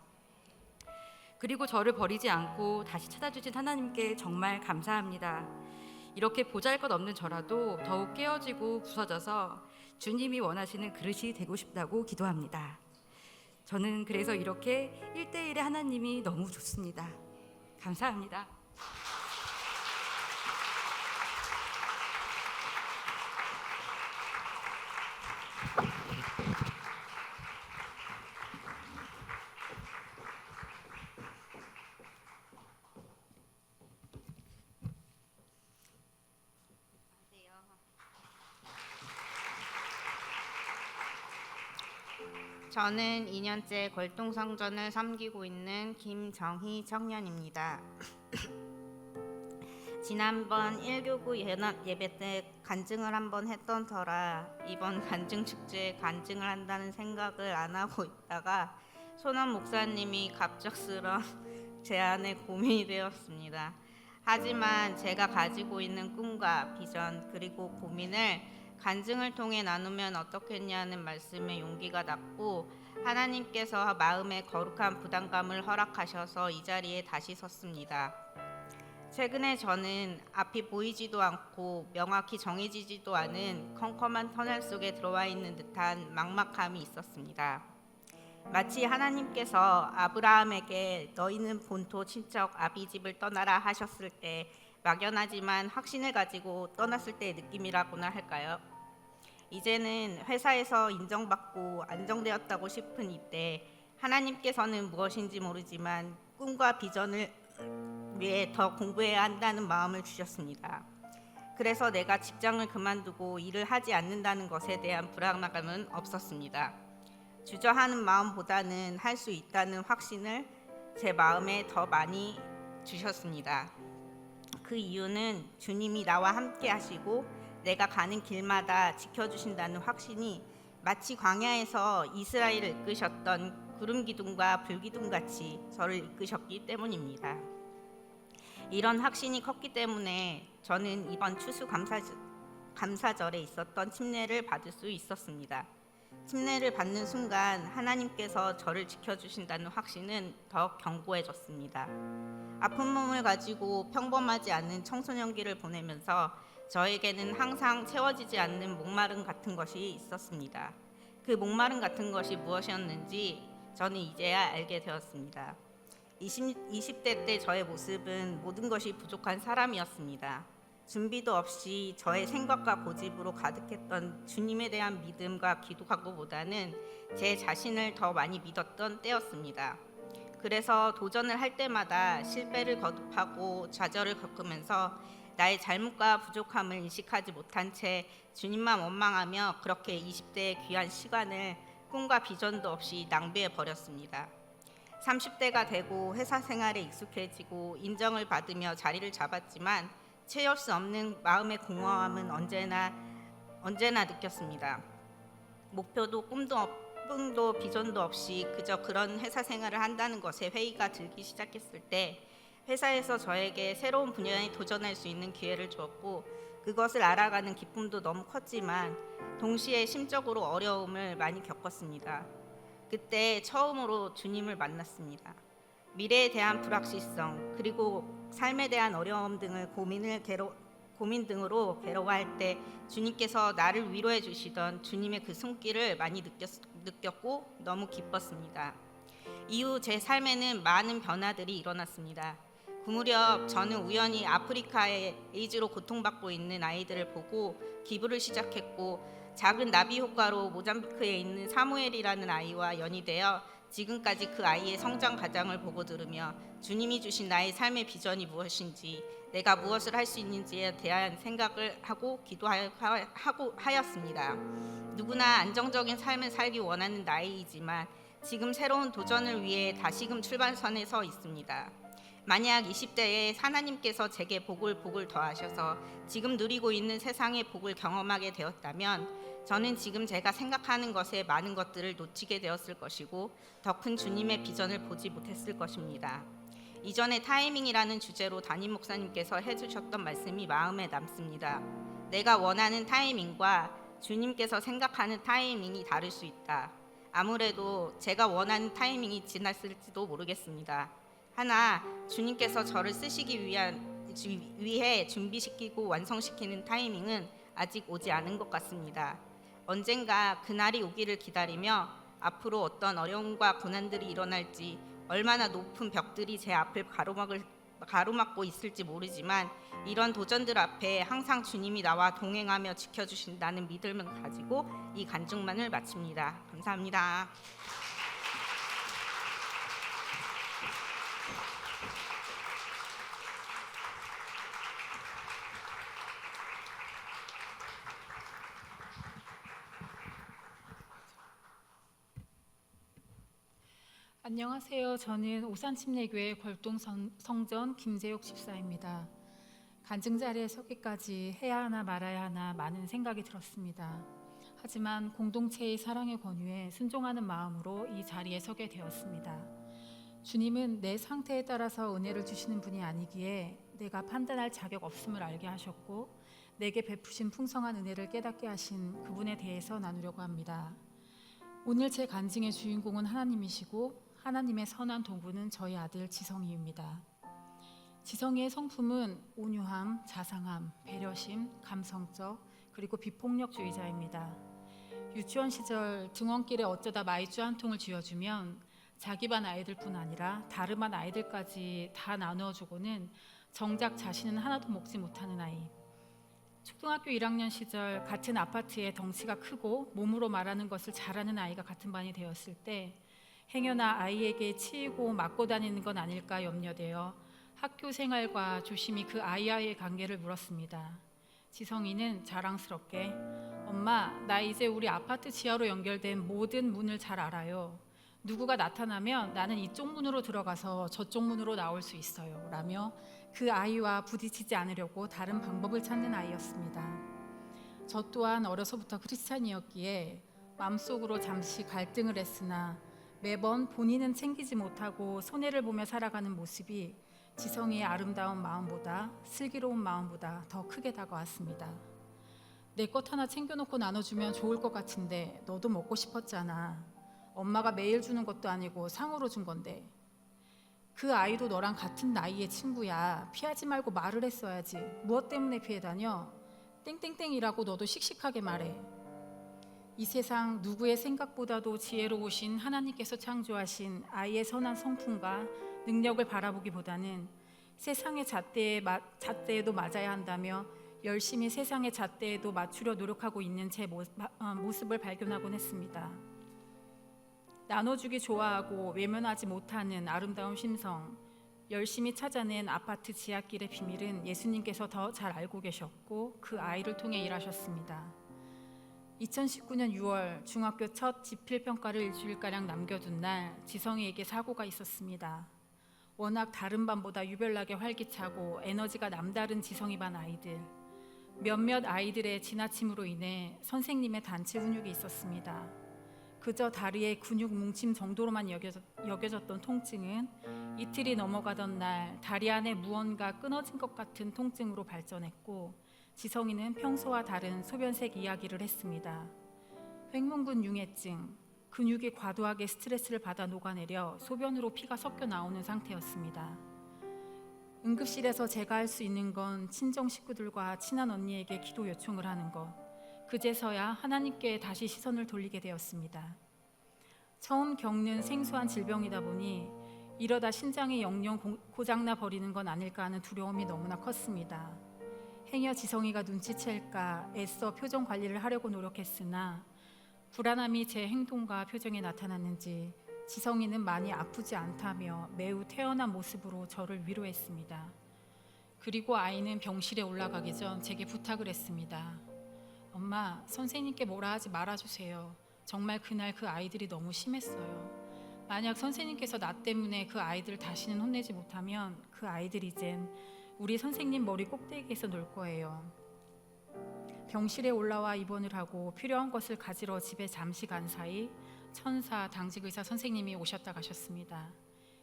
그리고 저를 버리지 않고 다시 찾아주신 하나님께 정말 감사합니다. 이렇게 보잘것없는 저라도 더욱 깨어지고 부서져서 주님이 원하시는 그릇이 되고 싶다고 기도합니다. 저는 그래서 이렇게 1대1의 하나님이 너무 좋습니다. 감사합니다. 저는 2년째 골동성전을 섬기고 있는 김정희 청년입니다. 지난번 1교구 연합 예배 때 간증을 한번 했던 터라 이번 간증 축제에 간증을 한다는 생각을 안 하고 있다가 손원 목사님이 갑작스런 제안에 고민이 되었습니다. 하지만 제가 가지고 있는 꿈과 비전 그리고 고민을 간증을 통해 나누면 어떻겠냐는 말씀에 용기가 났고 하나님께서 마음에 거룩한 부담감을 허락하셔서 이 자리에 다시 섰습니다. 최근에 저는 앞이 보이지도 않고 명확히 정해지지도 않은 컴컴한 터널 속에 들어와 있는 듯한 막막함이 있었습니다. 마치 하나님께서 아브라함에게 너희는 본토 친척 아비집을 떠나라 하셨을 때 막연하지만 확신을 가지고 떠났을 때의 느낌이라고나 할까요? 이제는 회사에서 인정받고 안정되었다고 싶은 이때 하나님께서는 무엇인지 모르지만 꿈과 비전을 위해 더 공부해야 한다는 마음을 주셨습니다. 그래서 내가 직장을 그만두고 일을 하지 않는다는 것에 대한 불안감은 없었습니다. 주저하는 마음보다는 할 수 있다는 확신을 제 마음에 더 많이 주셨습니다. 그 이유는 주님이 나와 함께 하시고 내가 가는 길마다 지켜주신다는 확신이 마치 광야에서 이스라엘을 이끄셨던 구름 기둥과 불 기둥 같이 저를 이끄셨기 때문입니다. 이런 확신이 컸기 때문에 저는 이번 추수 감사절에 있었던 침례를 받을 수 있었습니다. 침례를 받는 순간 하나님께서 저를 지켜주신다는 확신은 더 견고해졌습니다. 아픈 몸을 가지고 평범하지 않은 청소년기를 보내면서 저에게는 항상 채워지지 않는 목마름 같은 것이 있었습니다. 그 목마름 같은 것이 무엇이었는지 저는 이제야 알게 되었습니다. 20대 때 저의 모습은 모든 것이 부족한 사람이었습니다. 준비도 없이 저의 생각과 고집으로 가득했던 주님에 대한 믿음과 기도각보다는 제 자신을 더 많이 믿었던 때였습니다. 그래서 도전을 할 때마다 실패를 거듭하고 좌절을 겪으면서 나의 잘못과 부족함을 인식하지 못한 채 주님만 원망하며 그렇게 20대의 귀한 시간을 꿈과 비전도 없이 낭비해 버렸습니다. 30대가 되고 회사 생활에 익숙해지고 인정을 받으며 자리를 잡았지만 채울 수 없는 마음의 공허함은 언제나 느꼈습니다. 목표도 꿈도 비전도 없이 그저 그런 회사 생활을 한다는 것에 회의가 들기 시작했을 때 회사에서 저에게 새로운 분야에 도전할 수 있는 기회를 주었고 그것을 알아가는 기쁨도 너무 컸지만 동시에 심적으로 어려움을 많이 겪었습니다. 그때 처음으로 주님을 만났습니다. 미래에 대한 불확실성 그리고 삶에 대한 어려움 등을 고민 등으로 괴로워할 때 주님께서 나를 위로해 주시던 주님의 그 손길을 많이 느꼈고 너무 기뻤습니다. 이후 제 삶에는 많은 변화들이 일어났습니다. 그 무렵 저는 우연히 아프리카에 에이즈로 고통받고 있는 아이들을 보고 기부를 시작했고 작은 나비 효과로 모잠비크에 있는 사무엘이라는 아이와 연이 되어 지금까지 그 아이의 성장 과정을 보고 들으며 주님이 주신 나의 삶의 비전이 무엇인지 내가 무엇을 할 수 있는지에 대한 생각을 하고 기도하였습니다. 누구나 안정적인 삶을 살기 원하는 나이이지만 지금 새로운 도전을 위해 다시금 출발선에 서 있습니다. 만약 20대에 하나님께서 제게 복을 더하셔서 지금 누리고 있는 세상의 복을 경험하게 되었다면 저는 지금 제가 생각하는 것에 많은 것들을 놓치게 되었을 것이고 더 큰 주님의 비전을 보지 못했을 것입니다. 이전에 타이밍이라는 주제로 담임 목사님께서 해주셨던 말씀이 마음에 남습니다. 내가 원하는 타이밍과 주님께서 생각하는 타이밍이 다를 수 있다. 아무래도 제가 원하는 타이밍이 지났을지도 모르겠습니다. 하나 주님께서 저를 쓰시기 위해 준비시키고 완성시키는 타이밍은 아직 오지 않은 것 같습니다. 언젠가 그날이 오기를 기다리며 앞으로 어떤 어려움과 고난들이 일어날지 얼마나 높은 벽들이 제 앞을 가로막고 있을지 모르지만 이런 도전들 앞에 항상 주님이 나와 동행하며 지켜주신다는 믿음을 가지고 이 간증만을 마칩니다. 감사합니다. 안녕하세요. 저는 오산침례교회 걸동성전 김재옥 집사입니다. 간증 자리에 서기까지 해야 하나 말아야 하나 많은 생각이 들었습니다. 하지만 공동체의 사랑의 권유에 순종하는 마음으로 이 자리에 서게 되었습니다. 주님은 내 상태에 따라서 은혜를 주시는 분이 아니기에 내가 판단할 자격 없음을 알게 하셨고 내게 베푸신 풍성한 은혜를 깨닫게 하신 그분에 대해서 나누려고 합니다. 오늘 제 간증의 주인공은 하나님이시고 하나님의 선한 도구는 저희 아들 지성이입니다. 지성이의 성품은 온유함, 자상함, 배려심, 감성적, 그리고 비폭력주의자입니다. 유치원 시절 등원길에 어쩌다 마이쮸 한 통을 쥐어주면 자기 반 아이들뿐 아니라 다른 반 아이들까지 다 나누어주고는 정작 자신은 하나도 먹지 못하는 아이. 초등학교 1학년 시절 같은 아파트에 덩치가 크고 몸으로 말하는 것을 잘하는 아이가 같은 반이 되었을 때 행여나 아이에게 치이고 맞고 다니는 건 아닐까 염려되어 학교 생활과 조심히 그 아이와의 관계를 물었습니다. 지성이는 자랑스럽게 엄마, 나 이제 우리 아파트 지하로 연결된 모든 문을 잘 알아요. 누구가 나타나면 나는 이쪽 문으로 들어가서 저쪽 문으로 나올 수 있어요 라며 그 아이와 부딪히지 않으려고 다른 방법을 찾는 아이였습니다. 저 또한 어려서부터 크리스찬이었기에 마음속으로 잠시 갈등을 했으나 매번 본인은 챙기지 못하고 손해를 보며 살아가는 모습이 지성이의 아름다운 마음보다 슬기로운 마음보다 더 크게 다가왔습니다. 내 것 하나 챙겨놓고 나눠주면 좋을 것 같은데 너도 먹고 싶었잖아. 엄마가 매일 주는 것도 아니고 상으로 준 건데. 그 아이도 너랑 같은 나이의 친구야. 피하지 말고 말을 했어야지. 무엇 때문에 피해 다녀? 땡땡땡이라고 너도 씩씩하게 말해. 이 세상 누구의 생각보다도 지혜로우신 하나님께서 창조하신 아이의 선한 성품과 능력을 바라보기보다는 세상의 잣대에도 맞아야 한다며 열심히 세상의 잣대에도 맞추려 노력하고 있는 제 모습을 발견하곤 했습니다. 나눠주기 좋아하고 외면하지 못하는 아름다운 심성, 열심히 찾아낸 아파트 지하길의 비밀은 예수님께서 더 잘 알고 계셨고 그 아이를 통해 일하셨습니다. 2019년 6월 중학교 첫 지필평가를 일주일가량 남겨둔 날 지성이에게 사고가 있었습니다. 워낙 다른 반보다 유별나게 활기차고 에너지가 남다른 지성이 반 아이들. 몇몇 아이들의 지나침으로 인해 선생님의 단체 훈육이 있었습니다. 그저 다리의 근육 뭉침 정도로만 여겨졌던 통증은 이틀이 넘어가던 날 다리 안에 무언가 끊어진 것 같은 통증으로 발전했고 지성이는 평소와 다른 소변색 이야기를 했습니다. 횡문근 융해증, 근육이 과도하게 스트레스를 받아 녹아내려 소변으로 피가 섞여 나오는 상태였습니다. 응급실에서 제가 할 수 있는 건 친정 식구들과 친한 언니에게 기도 요청을 하는 것. 그제서야 하나님께 다시 시선을 돌리게 되었습니다. 처음 겪는 생소한 질병이다 보니 이러다 신장이 영영 고장나 버리는 건 아닐까 하는 두려움이 너무나 컸습니다. 행여 지성이가 눈치챌까 애써 표정 관리를 하려고 노력했으나 불안함이 제 행동과 표정에 나타났는지 지성이는 많이 아프지 않다며 매우 태연한 모습으로 저를 위로했습니다. 그리고 아이는 병실에 올라가기 전 제게 부탁을 했습니다. 엄마, 선생님께 뭐라 하지 말아주세요. 정말 그날 그 아이들이 너무 심했어요. 만약 선생님께서 나 때문에 그 아이들을 다시는 혼내지 못하면 그 아이들이 이젠 우리 선생님 머리 꼭대기에서 놀 거예요. 병실에 올라와 입원을 하고 필요한 것을 가지러 집에 잠시 간 사이 천사 당직의사 선생님이 오셨다 가셨습니다.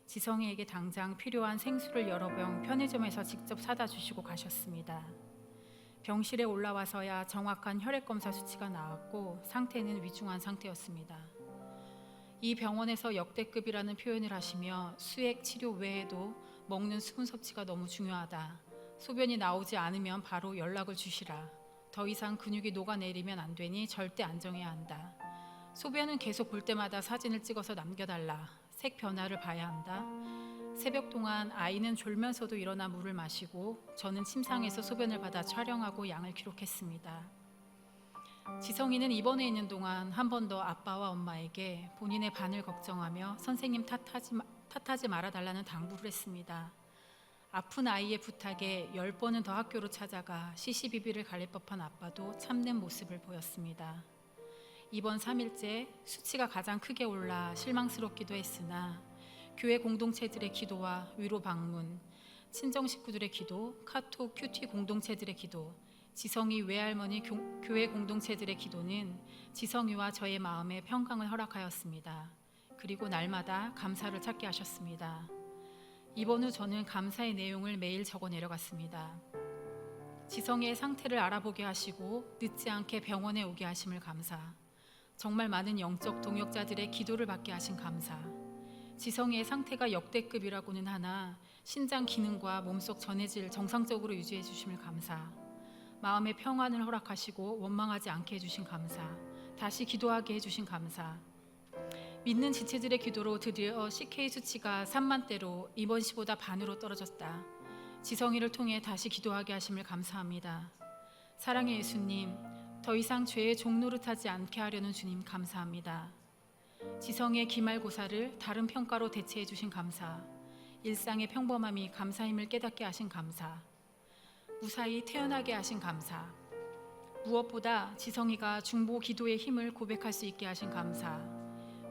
지성이에게 당장 필요한 생수를 여러 병 편의점에서 직접 사다 주시고 가셨습니다. 병실에 올라와서야 정확한 혈액검사 수치가 나왔고 상태는 위중한 상태였습니다. 이 병원에서 역대급이라는 표현을 하시며 수액 치료 외에도 먹는 수분 섭취가 너무 중요하다. 소변이 나오지 않으면 바로 연락을 주시라. 더 이상 근육이 녹아내리면 안 되니 절대 안정해야 한다. 소변은 계속 볼 때마다 사진을 찍어서 남겨달라. 색 변화를 봐야 한다. 새벽 동안 아이는 졸면서도 일어나 물을 마시고 저는 침상에서 소변을 받아 촬영하고 양을 기록했습니다. 지성이는 입원해 있는 동안 한 번 더 아빠와 엄마에게 본인의 반을 걱정하며 선생님 탓하지 말아달라는 당부를 했습니다. 아픈 아이의 부탁에 10번은 더 학교로 찾아가 시시비비를 가릴 법한 아빠도 참는 모습을 보였습니다. 이번 3일째 수치가 가장 크게 올라 실망스럽기도 했으나 교회 공동체들의 기도와 위로 방문, 친정 식구들의 기도, 카톡, 큐티 공동체들의 기도, 지성이 외할머니 교회 공동체들의 기도는 지성이와 저의 마음에 평강을 허락하였습니다. 그리고 날마다 감사를 찾게 하셨습니다. 이번 후 저는 감사의 내용을 매일 적어 내려갔습니다. 지성이의 상태를 알아보게 하시고 늦지 않게 병원에 오게 하심을 감사. 정말 많은 영적 동역자들의 기도를 받게 하신 감사. 지성이의 상태가 역대급이라고는 하나 신장 기능과 몸속 전해질 정상적으로 유지해 주심을 감사. 마음의 평안을 허락하시고 원망하지 않게 해주신 감사. 다시 기도하게 해주신 감사. 믿는 지체들의 기도로 드디어 CK 수치가 3만대로 이번 시보다 반으로 떨어졌다. 지성이를 통해 다시 기도하게 하심을 감사합니다. 사랑의 예수님, 더 이상 죄의 종노릇하지 않게 하려는 주님 감사합니다. 지성의 기말고사를 다른 평가로 대체해 주신 감사. 일상의 평범함이 감사임을 깨닫게 하신 감사. 무사히 태어나게 하신 감사. 무엇보다 지성이가 중보 기도의 힘을 고백할 수 있게 하신 감사.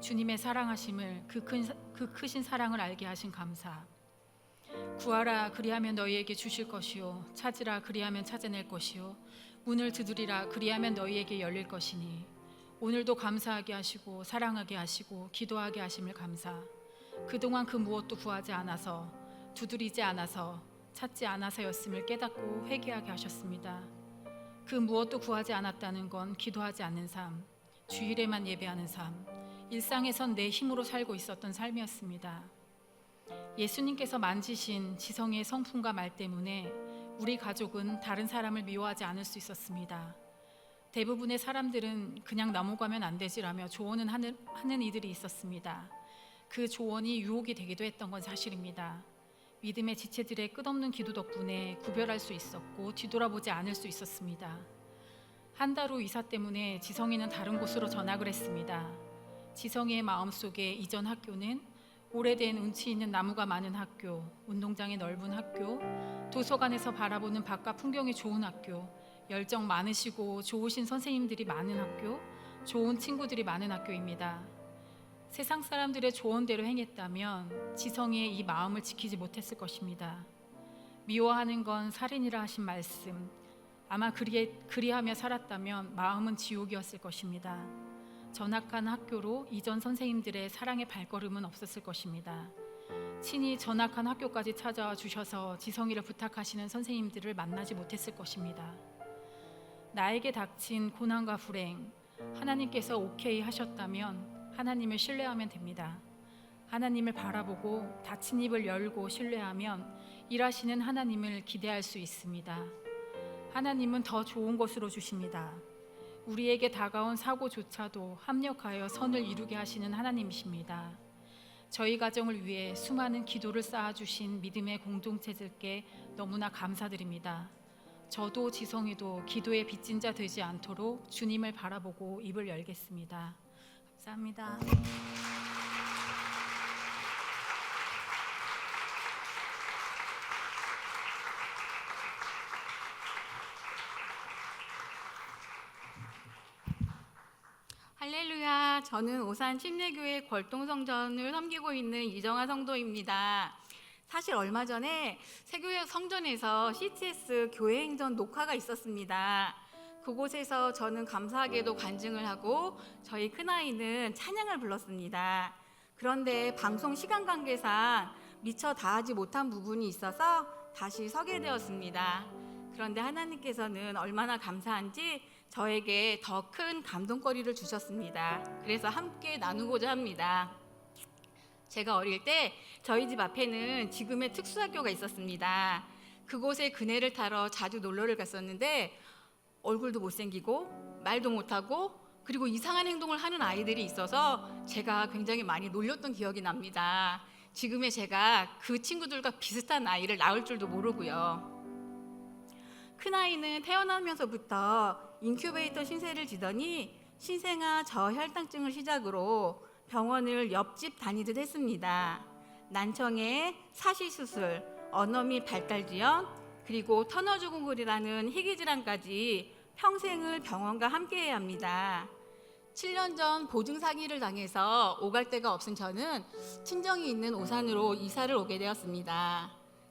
주님의 사랑하심을 그 크신 사랑을 알게 하신 감사. 구하라 그리하면 너희에게 주실 것이요 찾으라 그리하면 찾아낼 것이요 문을 두드리라 그리하면 너희에게 열릴 것이니 오늘도 감사하게 하시고 사랑하게 하시고 기도하게 하심을 감사. 그동안 그 무엇도 구하지 않아서 두드리지 않아서 찾지 않아서였음을 깨닫고 회개하게 하셨습니다. 그 무엇도 구하지 않았다는 건 기도하지 않는 삶, 주일에만 예배하는 삶, 일상에선 내 힘으로 살고 있었던 삶이었습니다. 예수님께서 만지신 지성의 성품과 말 때문에 우리 가족은 다른 사람을 미워하지 않을 수 있었습니다. 대부분의 사람들은 그냥 넘어가면 안 되지라며 조언은 하는 이들이 있었습니다. 그 조언이 유혹이 되기도 했던 건 사실입니다. 믿음의 지체들의 끝없는 기도 덕분에 구별할 수 있었고 뒤돌아보지 않을 수 있었습니다. 한 달 후 이사 때문에 지성이는 다른 곳으로 전학을 했습니다. 지성이의 마음속에 이전 학교는 오래된 운치 있는 나무가 많은 학교, 운동장이 넓은 학교, 도서관에서 바라보는 바깥 풍경이 좋은 학교, 열정 많으시고 좋으신 선생님들이 많은 학교, 좋은 친구들이 많은 학교입니다. 세상 사람들의 조언대로 행했다면 지성이의 이 마음을 지키지 못했을 것입니다. 미워하는 건 살인이라 하신 말씀, 아마 그리하며 살았다면 마음은 지옥이었을 것입니다. 전학한 학교로 이전 선생님들의 사랑의 발걸음은 없었을 것입니다. 친히 전학한 학교까지 찾아와 주셔서 지성이를 부탁하시는 선생님들을 만나지 못했을 것입니다. 나에게 닥친 고난과 불행, 하나님께서 오케이 하셨다면 하나님을 신뢰하면 됩니다. 하나님을 바라보고 닫힌 입을 열고 신뢰하면 일하시는 하나님을 기대할 수 있습니다. 하나님은 더 좋은 것으로 주십니다. 우리에게 다가온 사고조차도 합력하여 선을 이루게 하시는 하나님이십니다. 저희 가정을 위해 수많은 기도를 쌓아주신 믿음의 공동체들께 너무나 감사드립니다. 저도 지성이도 기도의 빚진 자 되지 않도록 주님을 바라보고 입을 열겠습니다. 감사합니다. 할렐루야. 저는 오산 침례교회 걸동성전을 섬기고 있는 이정아 성도입니다. 사실 얼마 전에 세교회 성전에서 CTS 교회행전 녹화가 있었습니다. 그곳에서 저는 감사하게도 간증을 하고 저희 큰아이는 찬양을 불렀습니다. 그런데 방송 시간 관계상 미처 다하지 못한 부분이 있어서 다시 서게 되었습니다. 그런데 하나님께서는 얼마나 감사한지 저에게 더 큰 감동거리를 주셨습니다. 그래서 함께 나누고자 합니다. 제가 어릴 때 저희 집 앞에는 지금의 특수학교가 있었습니다. 그곳에 그네를 타러 자주 놀러를 갔었는데 얼굴도 못생기고 말도 못하고 그리고 이상한 행동을 하는 아이들이 있어서 제가 굉장히 많이 놀렸던 기억이 납니다. 지금의 제가 그 친구들과 비슷한 아이를 낳을 줄도 모르고요. 큰아이는 태어나면서부터 인큐베이터 신세를 지더니 신생아 저혈당증을 시작으로 병원을 옆집 다니듯 했습니다. 난청에 사시수술, 언어 및 발달 지연, 그리고 터너주근골이라는 희귀질환까지 평생을 병원과 함께해야 합니다. 7년 전 보증 사기를 당해서 오갈 데가 없은 저는 친정이 있는 오산으로 이사를 오게 되었습니다.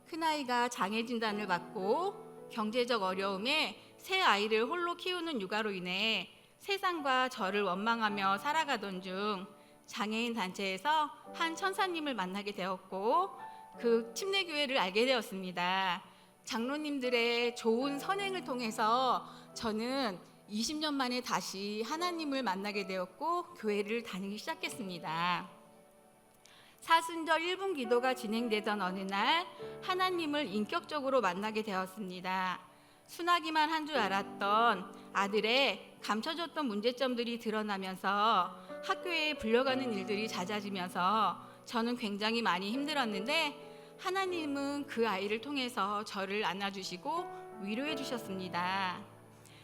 큰아이가 장애 진단을 받고 경제적 어려움에 새 아이를 홀로 키우는 육아로 인해 세상과 저를 원망하며 살아가던 중 장애인 단체에서 한 천사님을 만나게 되었고 그 침례교회를 알게 되었습니다. 장로님들의 좋은 선행을 통해서 저는 20년 만에 다시 하나님을 만나게 되었고 교회를 다니기 시작했습니다. 사순절 1분 기도가 진행되던 어느 날 하나님을 인격적으로 만나게 되었습니다. 순하기만 한 줄 알았던 아들의 감춰졌던 문제점들이 드러나면서 학교에 불려가는 일들이 잦아지면서 저는 굉장히 많이 힘들었는데 하나님은 그 아이를 통해서 저를 안아주시고 위로해 주셨습니다.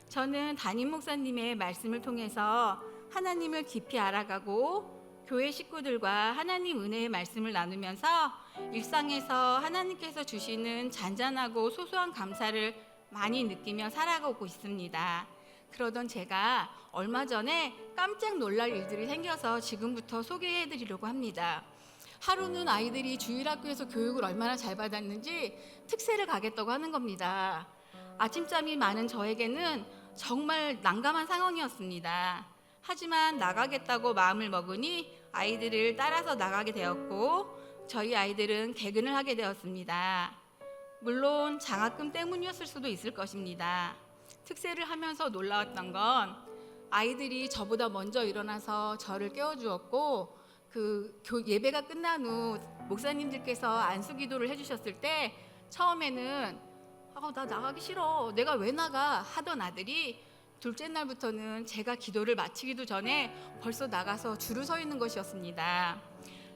저는 담임 목사님의 말씀을 통해서 하나님을 깊이 알아가고 교회 식구들과 하나님 은혜의 말씀을 나누면서 일상에서 하나님께서 주시는 잔잔하고 소소한 감사를 많이 느끼며 살아가고 있습니다. 그러던 제가 얼마 전에 깜짝 놀랄 일들이 생겨서 지금부터 소개해드리려고 합니다. 하루는 아이들이 주일학교에서 교육을 얼마나 잘 받았는지 특세를 가겠다고 하는 겁니다. 아침잠이 많은 저에게는 정말 난감한 상황이었습니다. 하지만 나가겠다고 마음을 먹으니 아이들을 따라서 나가게 되었고 저희 아이들은 개근을 하게 되었습니다. 물론 장학금 때문이었을 수도 있을 것입니다. 특세를 하면서 놀라웠던 건 아이들이 저보다 먼저 일어나서 저를 깨워주었고 그 예배가 끝난 후 목사님들께서 안수기도를 해주셨을 때 처음에는 나 나가기 싫어, 내가 왜 나가 하던 아들이 둘째 날부터는 제가 기도를 마치기도 전에 벌써 나가서 줄을 서 있는 것이었습니다.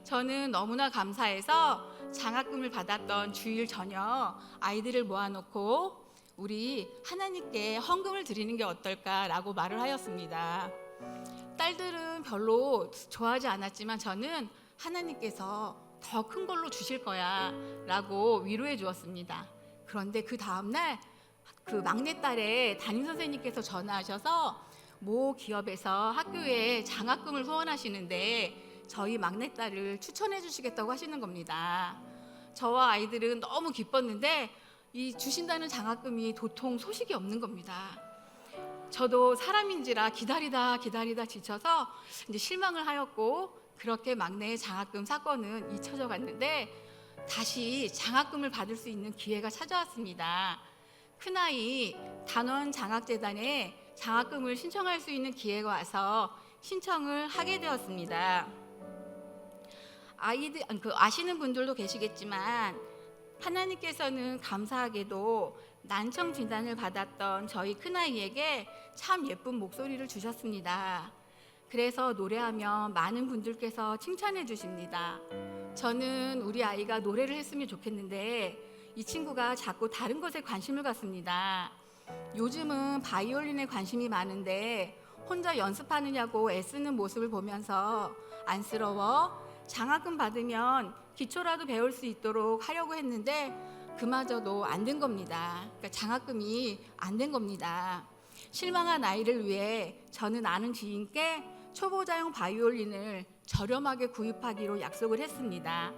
저는 너무나 감사해서 장학금을 받았던 주일 저녁 아이들을 모아놓고 우리 하나님께 헌금을 드리는 게 어떨까라고 말을 하였습니다. 딸들은 별로 좋아하지 않았지만 저는 하나님께서 더 큰 걸로 주실 거야 라고 위로해 주었습니다. 그런데 그 다음날 그 막내딸의 담임선생님께서 전화하셔서 모 기업에서 학교에 장학금을 후원하시는데 저희 막내딸을 추천해 주시겠다고 하시는 겁니다. 저와 아이들은 너무 기뻤는데 이 주신다는 장학금이 도통 소식이 없는 겁니다. 저도 사람인지라 기다리다 지쳐서 이제 실망을 하였고 그렇게 막내의 장학금 사건은 잊혀져 갔는데 다시 장학금을 받을 수 있는 기회가 찾아왔습니다. 큰아이 단원 장학재단에 장학금을 신청할 수 있는 기회가 와서 신청을 하게 되었습니다. 아이들 아시는 분들도 계시겠지만 하나님께서는 감사하게도 난청 진단을 받았던 저희 큰아이에게 참 예쁜 목소리를 주셨습니다. 그래서 노래하면 많은 분들께서 칭찬해 주십니다. 저는 우리 아이가 노래를 했으면 좋겠는데 이 친구가 자꾸 다른 것에 관심을 갖습니다. 요즘은 바이올린에 관심이 많은데 혼자 연습하느냐고 애쓰는 모습을 보면서 안쓰러워 장학금 받으면 기초라도 배울 수 있도록 하려고 했는데 그마저도 안 된 겁니다. 그러니까 장학금이 안 된 겁니다. 실망한 아이를 위해 저는 아는 지인께 초보자용 바이올린을 저렴하게 구입하기로 약속을 했습니다.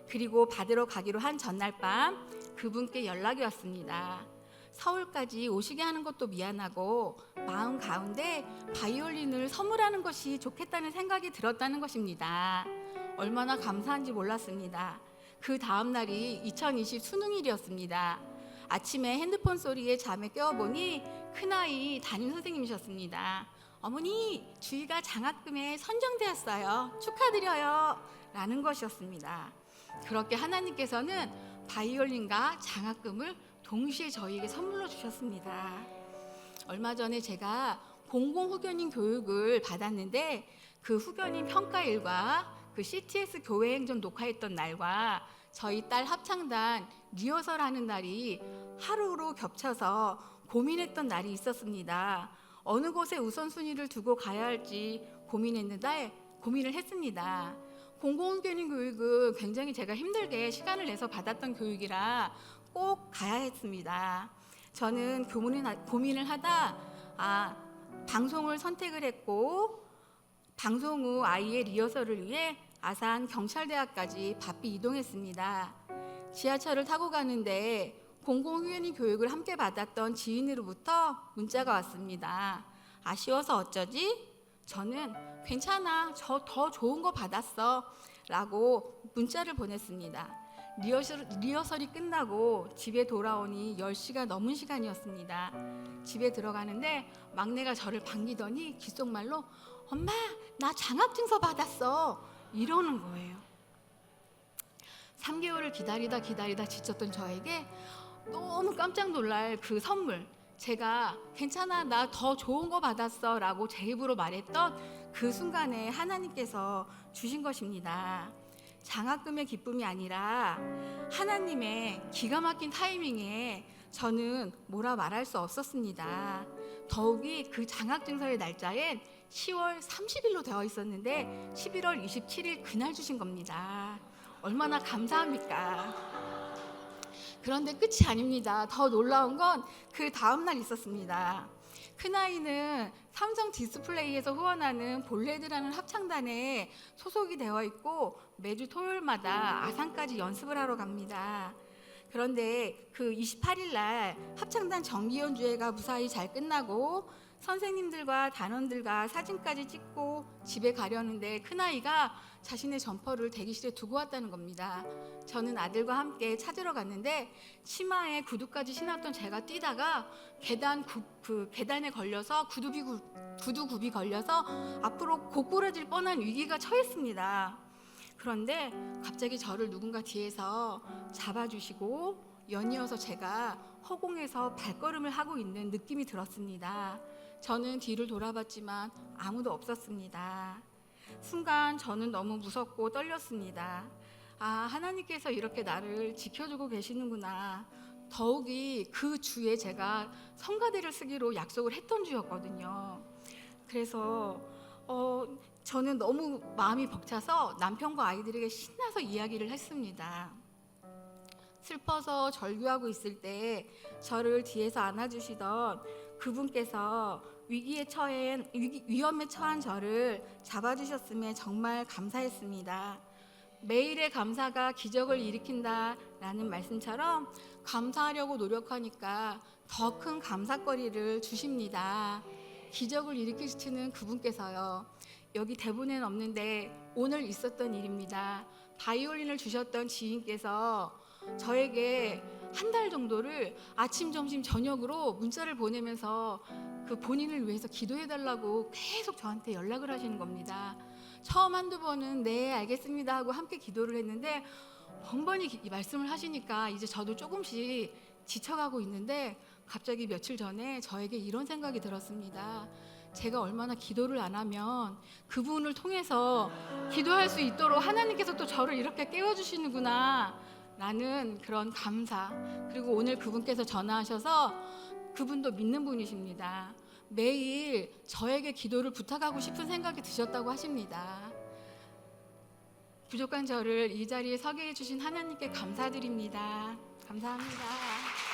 그리고 받으러 가기로 한 전날 밤 그분께 연락이 왔습니다. 서울까지 오시게 하는 것도 미안하고 마음 가운데 바이올린을 선물하는 것이 좋겠다는 생각이 들었다는 것입니다. 얼마나 감사한지 몰랐습니다. 그 다음 날이 2020 수능일이었습니다. 아침에 핸드폰 소리에 잠에 깨어보니 큰아이 담임선생님이셨습니다. 어머니, 주희가 장학금에 선정되었어요. 축하드려요. 라는 것이었습니다. 그렇게 하나님께서는 바이올린과 장학금을 동시에 저희에게 선물로 주셨습니다. 얼마 전에 제가 공공후견인 교육을 받았는데 그 후견인 평가일과 그 CTS 교회 행전 녹화했던 날과 저희 딸 합창단 리허설하는 날이 하루로 겹쳐서 고민했던 날이 있었습니다. 어느 곳에 우선순위를 두고 가야 할지 고민을 했습니다. 공공후견인 교육은 굉장히 제가 힘들게 시간을 내서 받았던 교육이라 꼭 가야 했습니다. 저는 고민을 하다 방송을 선택을 했고 방송 후 아이의 리허설을 위해 아산 경찰대학까지 바삐 이동했습니다. 지하철을 타고 가는데 공공후견인 교육을 함께 받았던 지인으로부터 문자가 왔습니다. 아쉬워서 어쩌지? 저는 괜찮아, 저 더 좋은 거 받았어 라고 문자를 보냈습니다. 리허설이 끝나고 집에 돌아오니 10시가 넘은 시간이었습니다. 집에 들어가는데 막내가 저를 반기더니 귓속말로 엄마, 나 장학증서 받았어 이러는 거예요. 3개월을 기다리다 지쳤던 저에게 너무 깜짝 놀랄 그 선물, 제가 괜찮아, 나 더 좋은 거 받았어 라고 제 입으로 말했던 그 순간에 하나님께서 주신 것입니다. 장학금의 기쁨이 아니라 하나님의 기가 막힌 타이밍에 저는 뭐라 말할 수 없었습니다. 더욱이 그 장학증서의 날짜엔 10월 30일로 되어 있었는데 11월 27일 그날 주신 겁니다. 얼마나 감사합니까? 그런데 끝이 아닙니다. 더 놀라운 건 그 다음 날 있었습니다. 큰아이는 삼성 디스플레이에서 후원하는 볼레드라는 합창단에 소속이 되어 있고 매주 토요일마다 아산까지 연습을 하러 갑니다. 그런데 그 28일 날 합창단 정기 연주회가 무사히 잘 끝나고 선생님들과 단원들과 사진까지 찍고 집에 가려는데 큰아이가 자신의 점퍼를 대기실에 두고 왔다는 겁니다. 저는 아들과 함께 찾으러 갔는데 치마에 구두까지 신었던 제가 뛰다가 계단에 걸려서 구두굽이 걸려서 앞으로 고꾸라질 뻔한 위기가 처했습니다. 그런데 갑자기 저를 누군가 뒤에서 잡아주시고 연이어서 제가 허공에서 발걸음을 하고 있는 느낌이 들었습니다. 저는 뒤를 돌아봤지만 아무도 없었습니다. 순간 저는 너무 무섭고 떨렸습니다. 아, 하나님께서 이렇게 나를 지켜주고 계시는구나. 더욱이 그 주에 제가 성가대를 쓰기로 약속을 했던 주였거든요. 그래서 저는 너무 마음이 벅차서 남편과 아이들에게 신나서 이야기를 했습니다. 슬퍼서 절규하고 있을 때 저를 뒤에서 안아주시던 그분께서 위험에 처한 저를 잡아주셨음에 정말 감사했습니다. 매일의 감사가 기적을 일으킨다라는 말씀처럼 감사하려고 노력하니까 더 큰 감사거리를 주십니다. 기적을 일으키시는 그분께서요. 여기 대본에는 없는데 오늘 있었던 일입니다. 바이올린을 주셨던 지인께서 저에게 한 달 정도를 아침, 점심, 저녁으로 문자를 보내면서 그 본인을 위해서 기도해달라고 계속 저한테 연락을 하시는 겁니다. 처음 한두 번은 네 알겠습니다 하고 함께 기도를 했는데 번번이 이 말씀을 하시니까 이제 저도 조금씩 지쳐가고 있는데 갑자기 며칠 전에 저에게 이런 생각이 들었습니다. 제가 얼마나 기도를 안 하면 그분을 통해서 기도할 수 있도록 하나님께서 또 저를 이렇게 깨워주시는구나 라는 그런 감사, 그리고 오늘 그분께서 전화하셔서 그분도 믿는 분이십니다. 매일 저에게 기도를 부탁하고 싶은 생각이 드셨다고 하십니다. 부족한 저를 이 자리에 서게 해주신 하나님께 감사드립니다. 감사합니다.